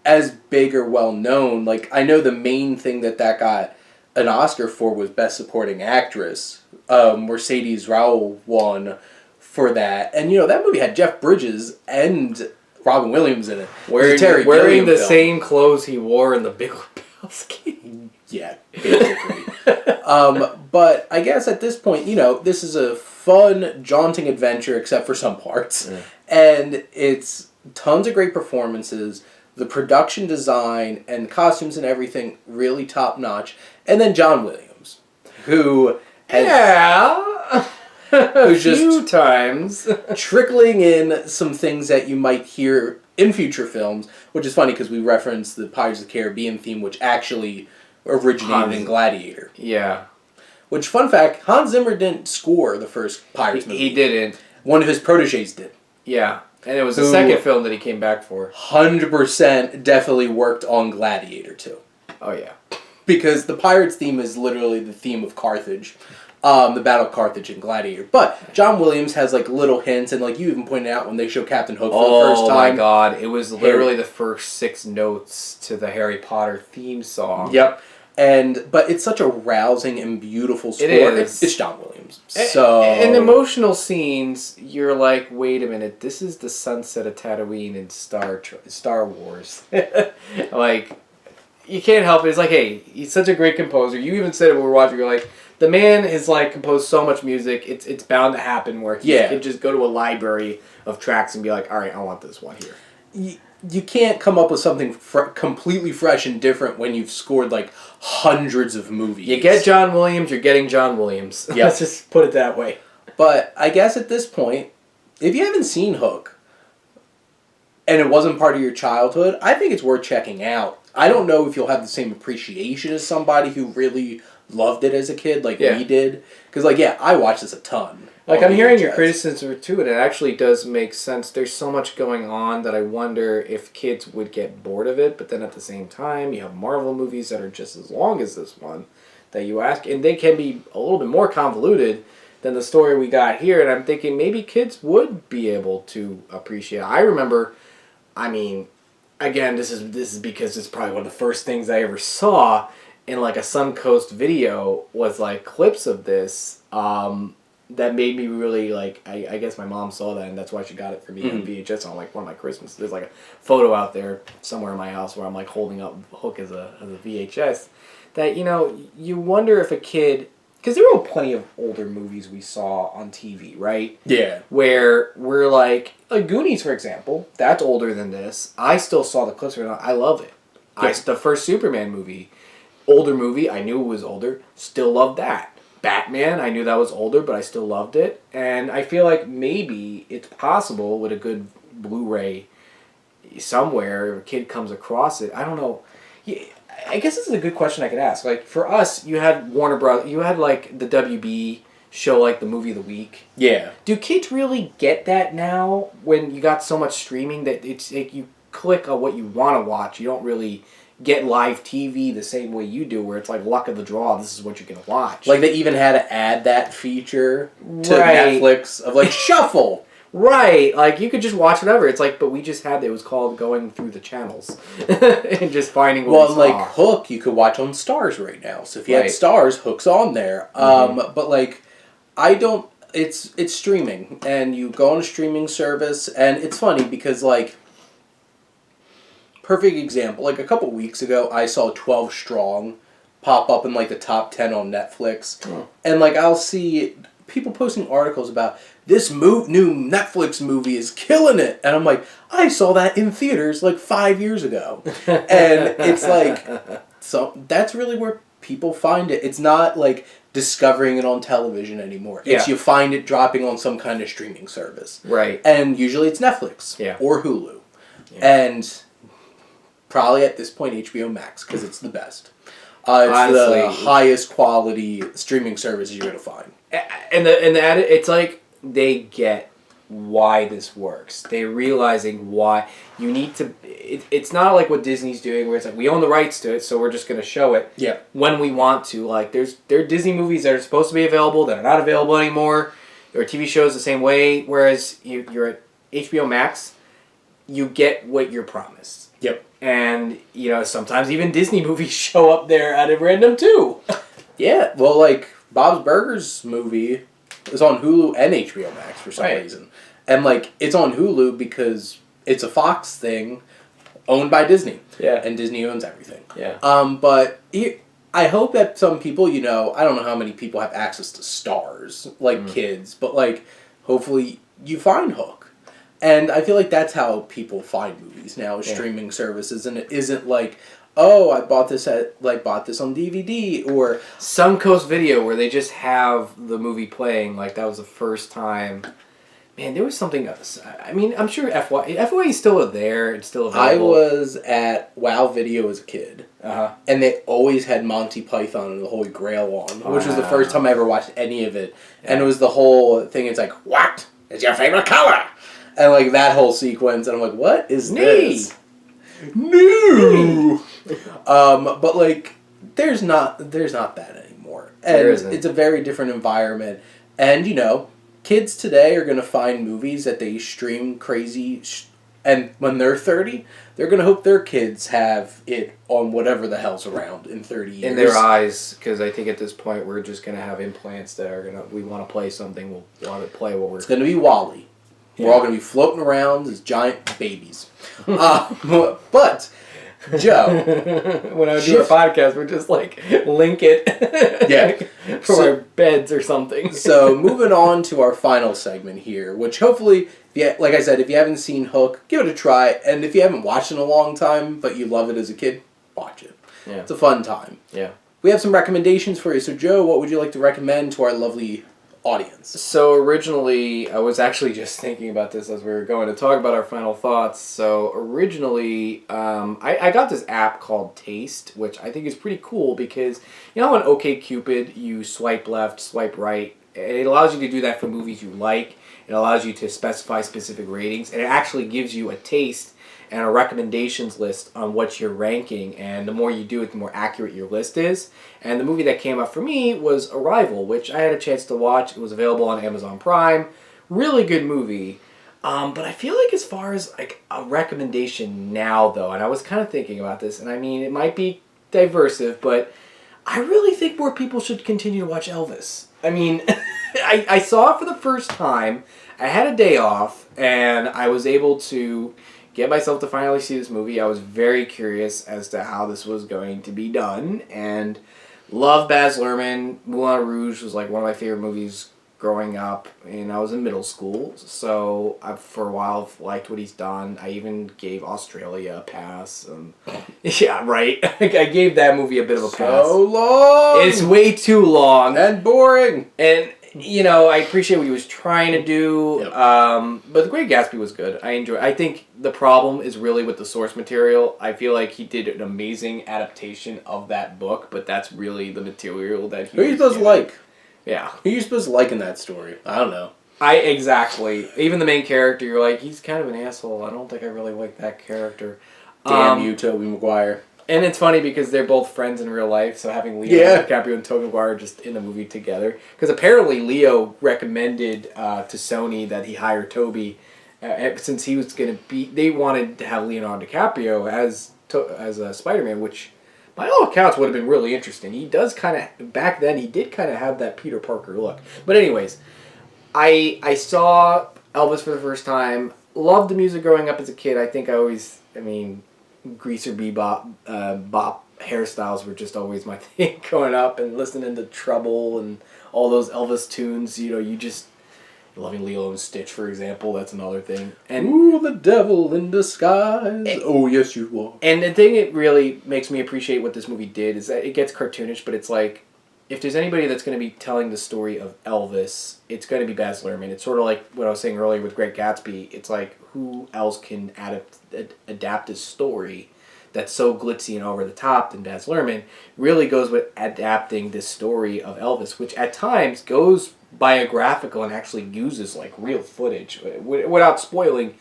as big or well known. Like I know the main thing that got an Oscar for was Best Supporting Actress. Mercedes Raoul won for that, and you know that movie had Jeff Bridges and Robin Williams in it. Wearing the same clothes he wore in The Big Lebowski. Yeah, basically. But I guess at this point, you know, this is a fun, jaunting adventure, except for some parts. And it's tons of great performances, the production design and costumes and everything really top-notch. And then John Williams, who has... who's just a few times trickling in some things that you might hear in future films, which is funny because we referenced the Pirates of the Caribbean theme, which actually originated in Gladiator. Yeah. Which, fun fact, Hans Zimmer didn't score the first Pirates movie. He didn't. One of his protégés did. Yeah. And it was the second film that he came back for. 100% definitely worked on Gladiator, too. Oh, yeah. Because the Pirates theme is literally the theme of Carthage. The Battle of Carthage and Gladiator. But John Williams has, like, little hints, and, like, you even pointed out when they show Captain Hook for the first time. Oh, my God. It was literally the first 6 notes to the Harry Potter theme song. Yep. But it's such a rousing and beautiful score. It is. It's John Williams. So and emotional scenes, you're like, wait a minute, this is the sunset of Tatooine in Star Wars. Like, you can't help it. It's like, hey, he's such a great composer. You even said it when we were watching. You're like, the man has like composed so much music. It's bound to happen where he can just go to a library of tracks and be like, all right, I want this one here. You can't come up with something completely fresh and different when you've scored like hundreds of movies. You get John Williams, you're getting John Williams. Yep. Let's just put it that way. But I guess at this point, if you haven't seen Hook and it wasn't part of your childhood, I think it's worth checking out. I don't know if you'll have the same appreciation as somebody who really loved it as a kid like we did. Because, I watched this a ton. Like, I'm hearing your criticism too, and it actually does make sense. There's so much going on that I wonder if kids would get bored of it, but then at the same time, you have Marvel movies that are just as long as this one that you ask, and they can be a little bit more convoluted than the story we got here, and I'm thinking maybe kids would be able to appreciate it. I remember, I mean, again, this is because it's probably one of the first things I ever saw in, like, a Suncoast video was, like, clips of this, that made me really, like, I guess my mom saw that, and that's why she got it for me on VHS on, like, one of my Christmases. There's, like, a photo out there somewhere in my house where I'm, like, holding up Hook as a VHS. That, you know, you wonder if a kid because there were plenty of older movies we saw on TV, right? Yeah. Where we're like Goonies, for example, that's older than this. I still saw the clips right now. I love it. The first Superman movie, older movie, I knew it was older, still loved that. Batman, I knew that was older, but I still loved it. And I feel like maybe it's possible with a good Blu-ray somewhere, if a kid comes across it. I don't know. Yeah, I guess this is a good question I could ask. Like, for us, you had Warner Brothers, you had, like, the WB show, like, the movie of the week. Yeah. Do kids really get that now when you got so much streaming that it's like you click on what you want to watch? You don't really get live TV the same way you do, where it's like luck of the draw, this is what you're going to watch. Like, they even had to add that feature to Right. Netflix of, like, shuffle. Right, like you could just watch whatever. It's like, but we just had it was called going through the channels and just finding what we saw. Like Hook, you could watch on Stars right now. So if you had Stars, Hook's on there. But like, I don't. It's streaming, and you go on a streaming service, and it's funny because like, perfect example. Like a couple weeks ago, I saw 12 Strong pop up in like the top 10 on Netflix, and like I'll see people posting articles about this new Netflix movie is killing it. And I'm like, I saw that in theaters like 5 years ago. And it's like, so that's really where people find it. It's not like discovering it on television anymore. It's you find it dropping on some kind of streaming service. Right. And usually it's Netflix or Hulu. Yeah. And probably at this point HBO Max because it's the best. It's honestly the highest quality streaming service you're going to find. And it's like they get why this works. They're realizing why you need to. It's not like what Disney's doing, where it's like we own the rights to it, so we're just going to show it when we want to. Like there are Disney movies that are supposed to be available that are not available anymore, or TV shows the same way. Whereas you're at HBO Max, you get what you're promised. Yep. And sometimes even Disney movies show up there out of random too. Yeah. Well, like Bob's Burgers movie is on Hulu and HBO Max for some reason. And, like, it's on Hulu because it's a Fox thing owned by Disney. Yeah. And Disney owns everything. Yeah. But I hope that some people, I don't know how many people have access to Stars, like kids, but, like, hopefully you find Hook. And I feel like that's how people find movies now, streaming services. And it isn't like, oh, I bought this on DVD, or Suncoast Video, where they just have the movie playing. Like that was the first time. Man, there was something else. I mean, I'm sure FY is still there. It's still available. I was at Wow Video as a kid, and they always had Monty Python and the Holy Grail on, which was the first time I ever watched any of it. Yeah. And it was the whole thing. It's like, what is your favorite color? And like that whole sequence, and I'm like, what is this? No. But like, there's not that anymore, and it's a very different environment. And kids today are gonna find movies that they stream crazy, and when they're 30, they're gonna hope their kids have it on whatever the hell's around in 30 years. In their eyes, because I think at this point we're just gonna have implants that are we want to play something, we'll want to play what we're. It's gonna be WALL-E. Yeah. We're all going to be floating around as giant babies. But, Joe. When I do a podcast, we're just like, link it. For our beds or something. So, moving on to our final segment here, which hopefully, like I said, if you haven't seen Hook, give it a try. And if you haven't watched it in a long time, but you love it as a kid, watch it. Yeah. It's a fun time. Yeah. We have some recommendations for you. So, Joe, what would you like to recommend to our lovely audience? So originally, I was actually just thinking about this as we were going to talk about our final thoughts. So originally, I got this app called Taste, which I think is pretty cool because, on OkCupid, you swipe left, swipe right. It allows you to do that for movies you like. It allows you to specify specific ratings, and it actually gives you a taste and a recommendations list on what you're ranking, and the more you do it, the more accurate your list is. And the movie that came up for me was Arrival, which I had a chance to watch. It was available on Amazon Prime. Really good movie. But I feel like as far as like a recommendation now, though, and I was kind of thinking about this, and I mean, it might be diversive, but I really think more people should continue to watch Elvis. I mean, I saw it for the first time. I had a day off, and I was able to get myself to finally see this movie. I was very curious as to how this was going to be done, and Love Baz Luhrmann. Moulin Rouge was like one of my favorite movies growing up, and I was in middle school, so I for a while liked what he's done. I even gave Australia a pass. Yeah, right. I gave that movie a bit of a pass. So long. It's way too long and boring. And I appreciate what he was trying to do. Yep. But The Great Gatsby was good. I think the problem is really with the source material. I feel like he did an amazing adaptation of that book, but that's really the material that he. Who are you supposed to like? Yeah. Who are you supposed to like in that story? I don't know. Exactly. Even the main character, you're like, he's kind of an asshole. I don't think I really like that character. Damn you, Tobey Maguire. And it's funny because they're both friends in real life, so having Leo DiCaprio and Tobey Maguire just in the movie together. Because apparently Leo recommended to Sony that he hire Tobey, since he was going to be. They wanted to have Leonardo DiCaprio as Spider-Man, which by all accounts would have been really interesting. He does kind of back then. He did kind of have that Peter Parker look. But anyways, I saw Elvis for the first time. Loved the music growing up as a kid. Greaser bebop, bop hairstyles were just always my thing growing up, and listening to Trouble and all those Elvis tunes. You just loving Lilo and Stitch, for example. That's another thing. And ooh, the devil in disguise. Oh, yes, you are. And the thing it really makes me appreciate what this movie did is that it gets cartoonish, but it's like, if there's anybody that's going to be telling the story of Elvis, it's going to be Baz Luhrmann. It's sort of like what I was saying earlier with Great Gatsby. It's like, who else can adapt a story that's so glitzy and over the top than Baz Luhrmann? Really goes with adapting this story of Elvis, which at times goes biographical and actually uses like real footage without spoiling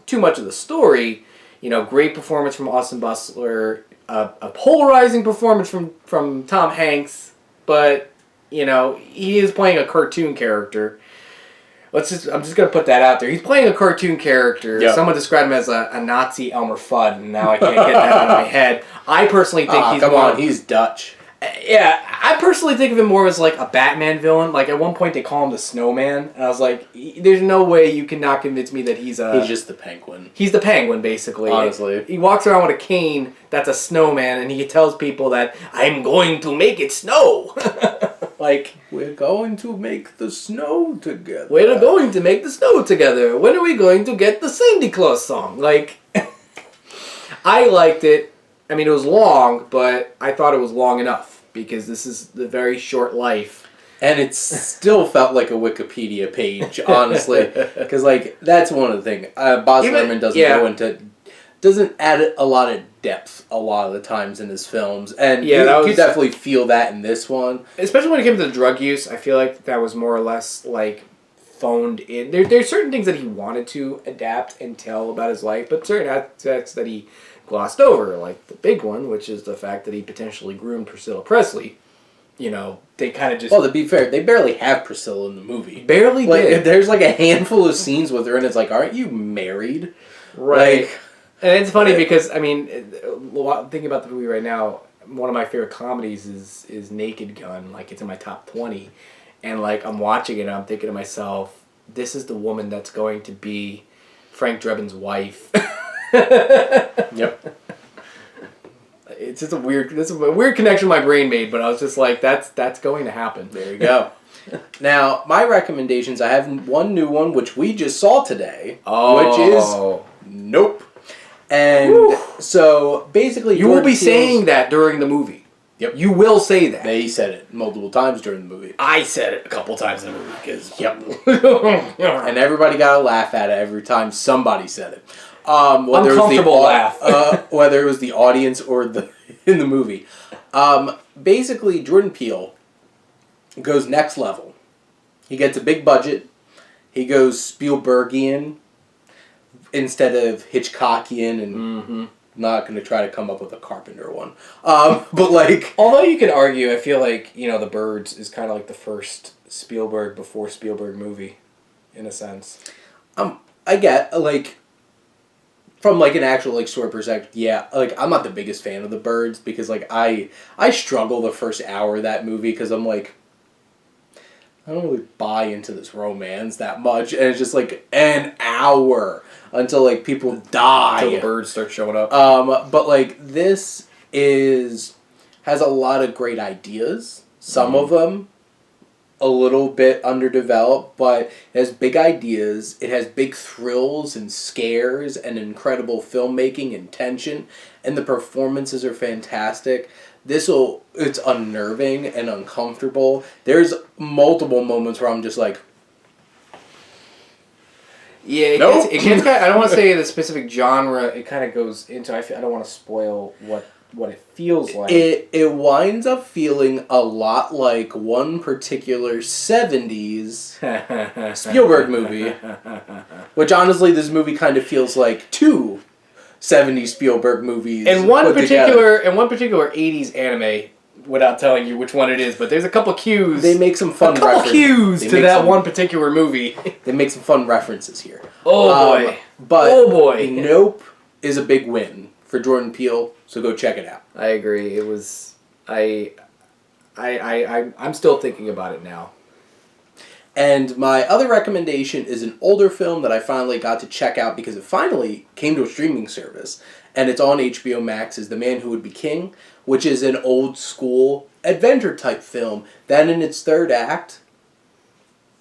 too much of the story. Great performance from Austin Butler, a polarizing performance from Tom Hanks. But, he is playing a cartoon character. I'm just going to put that out there. He's playing a cartoon character. Yep. Someone described him as a Nazi Elmer Fudd, and now I can't get that out of my head. I personally think he's Dutch. Yeah, I personally think of him more as like a Batman villain. Like at one point they call him the Snowman, and I was like, "There's no way you cannot convince me that he's just the Penguin." He's the Penguin, basically. Honestly, he walks around with a cane that's a snowman, and he tells people that I'm going to make it snow. Like, we're going to make the snow together. We're going to make the snow together. When are we going to get the Santa Claus song? Like, I liked it. I mean, it was long, but I thought it was long enough. Because this is the very short life. And it still felt like a Wikipedia page, honestly. Because, that's one of the things. Baz Luhrmann doesn't add a lot of depth a lot of the times in his films. And you could definitely feel that in this one. Especially when it came to the drug use, I feel like that was more or less, phoned in. There's certain things that he wanted to adapt and tell about his life, but certain aspects that he glossed over, like the big one, which is the fact that he potentially groomed Priscilla Presley. They kind of just... Well, to be fair, they barely have Priscilla in the movie. Barely did. There's a handful of scenes with her, and it's like, aren't you married? Right. And it's funny because, thinking about the movie right now, one of my favorite comedies is Naked Gun. It's in my top 20. And, I'm watching it, and I'm thinking to myself, this is the woman that's going to be Frank Drebin's wife. Yep. It's just a weird connection my brain made, but I was just like, that's going to happen. There you go. Now, my recommendations, I have one new one, which we just saw today, which is Nope. And so, basically... You will be saying that during the movie. Yep. You will say that. They said it multiple times during the movie. I said it a couple times in the movie, because... Yep. And everybody got a laugh at it every time somebody said it. Whether uncomfortable laugh. Whether it was the audience or in the movie. Basically, Jordan Peele goes next level. He gets a big budget. He goes Spielbergian instead of Hitchcockian, and not going to try to come up with a Carpenter one. But although you could argue, I feel like The Birds is kind of like the first Spielberg before Spielberg movie, in a sense. I get from an actual story perspective, yeah, I'm not the biggest fan of The Birds because I struggle the first hour of that movie because I'm I don't really buy into this romance that much, and it's just an hour until people die Until the birds start showing up. But this is has a lot of great ideas. Some of them a little bit underdeveloped, but it has big ideas. It has big thrills and scares and incredible filmmaking and tension, and the performances are fantastic. It's unnerving and uncomfortable. There's multiple moments where I'm just like, yeah, it nope. gets kind of, I don't want to say the specific genre. It kind of goes into. I don't want to spoil what it feels like. It winds up feeling a lot like one particular 70s Spielberg movie, which honestly this movie kind of feels like two 70s Spielberg movies. And one particular 80s anime, without telling you which one it is, but there's a couple cues. They make some fun cues to that one particular movie. They make some fun references here. Oh boy. But oh boy. Nope is a big win for Jordan Peele, so go check it out. I agree. It was I'm still thinking about it now. And my other recommendation is an older film that I finally got to check out because it finally came to a streaming service, and it's on HBO Max, is The Man Who Would Be King, which is an old school adventure type film that in its third act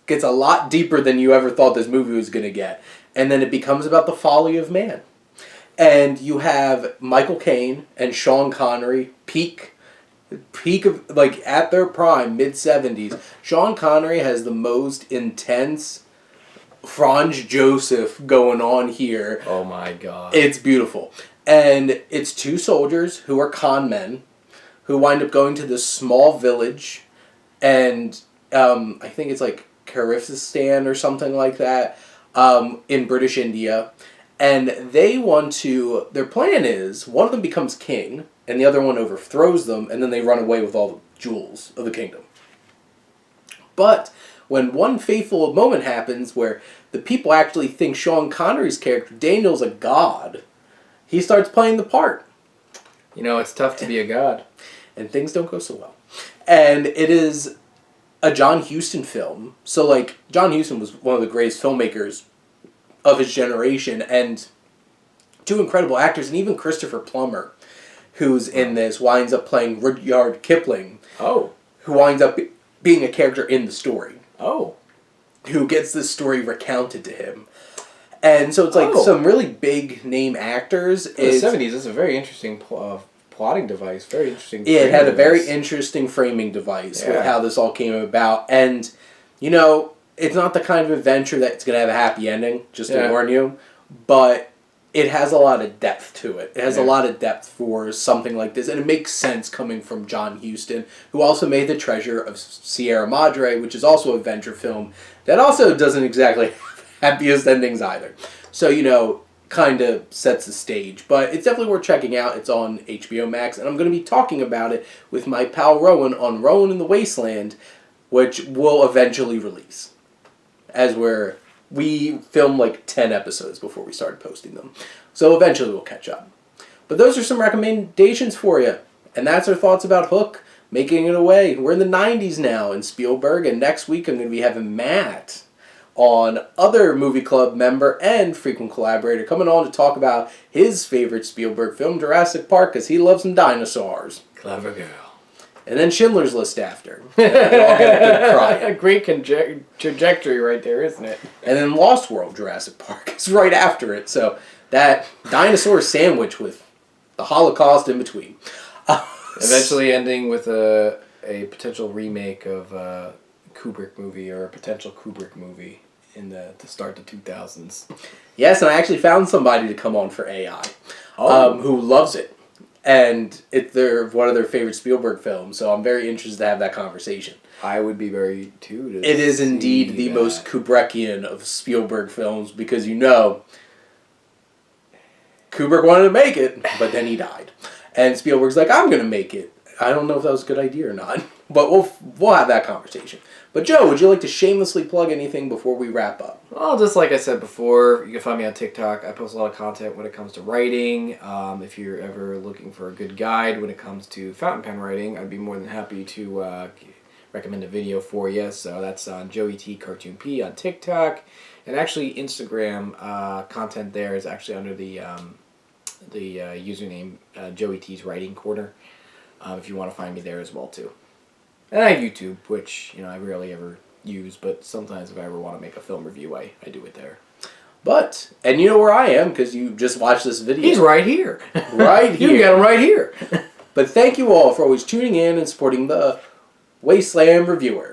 gets a lot deeper than you ever thought this movie was going to get. And then it becomes about the folly of man. And you have Michael Caine and Sean Connery peak of, like, at their prime, mid-70s. Sean Connery has the most intense Franz Joseph going on here. Oh my god. It's beautiful. And it's two soldiers who are con men who wind up going to this small village, and I think it's like Kyrgyzstan or something like that, in British India. And they want to, their plan is, one of them becomes king, and the other one overthrows them, and then they run away with all the jewels of the kingdom. But when one fateful moment happens where the people actually think Sean Connery's character, Daniel's a god, he starts playing the part. You know, it's tough to be a god. And things don't go so well. And it is a John Huston film. So, like, John Huston was one of the greatest filmmakers of his generation, and two incredible actors, and even Christopher Plummer, who's in this, winds up playing Rudyard Kipling. Oh. Who winds up being a character in the story. Oh. Who gets this story recounted to him. And so it's like some really big name actors. In the 70s, it's a very interesting plotting device. Very interesting. Yeah, it had a very interesting framing device with how this all came about. And, you know, it's not the kind of adventure that's going to have a happy ending, just to warn you. But it has a lot of depth to it. It has a lot of depth for something like this. And it makes sense coming from John Huston, who also made The Treasure of Sierra Madre, which is also a adventure film that also doesn't exactly have happiest endings either. So, you know, kind of sets the stage. But it's definitely worth checking out. It's on HBO Max. And I'm going to be talking about it with my pal Rowan on Rowan in the Wasteland, which will eventually release. As we filmed like 10 episodes before we started posting them. So eventually we'll catch up. But those are some recommendations for you. And that's our thoughts about Hook, making it away. We're in the 90s now in Spielberg, and next week I'm going to be having Matt on, other movie club member and frequent collaborator, coming on to talk about his favorite Spielberg film, Jurassic Park, because he loves some dinosaurs. Clever girl. And then Schindler's List after. All get a cry. A great trajectory right there, isn't it? And then Lost World Jurassic Park is right after it. So that dinosaur sandwich with the Holocaust in between. Eventually ending with a potential remake of a Kubrick movie, or a potential Kubrick movie to start the 2000s. Yes, and I actually found somebody to come on for AI who loves it. And it's one of their favorite Spielberg films, so I'm very interested to have that conversation. I would be very, too. It is indeed the most Kubrickian of Spielberg films, because, you know, Kubrick wanted to make it, but then he died. And Spielberg's like, I'm going to make it. I don't know if that was a good idea or not, but we'll have that conversation. But Joe, would you like to shamelessly plug anything before we wrap up? Well, just like I said before, you can find me on TikTok. I post a lot of content when it comes to writing. If you're ever looking for a good guide when it comes to fountain pen writing, I'd be more than happy to recommend a video for you. So that's on Joey T Cartoon P on TikTok, and actually Instagram content there is actually under the username Joey T's Writing Corner. if you want to find me there as well too. And I have YouTube, which I rarely ever use, but sometimes if I ever want to make a film review, I do it there. But, and you know where I am because you just watched this video. He's right here. Right here. You got him right here. But thank you all for always tuning in and supporting the Wasteland Reviewer.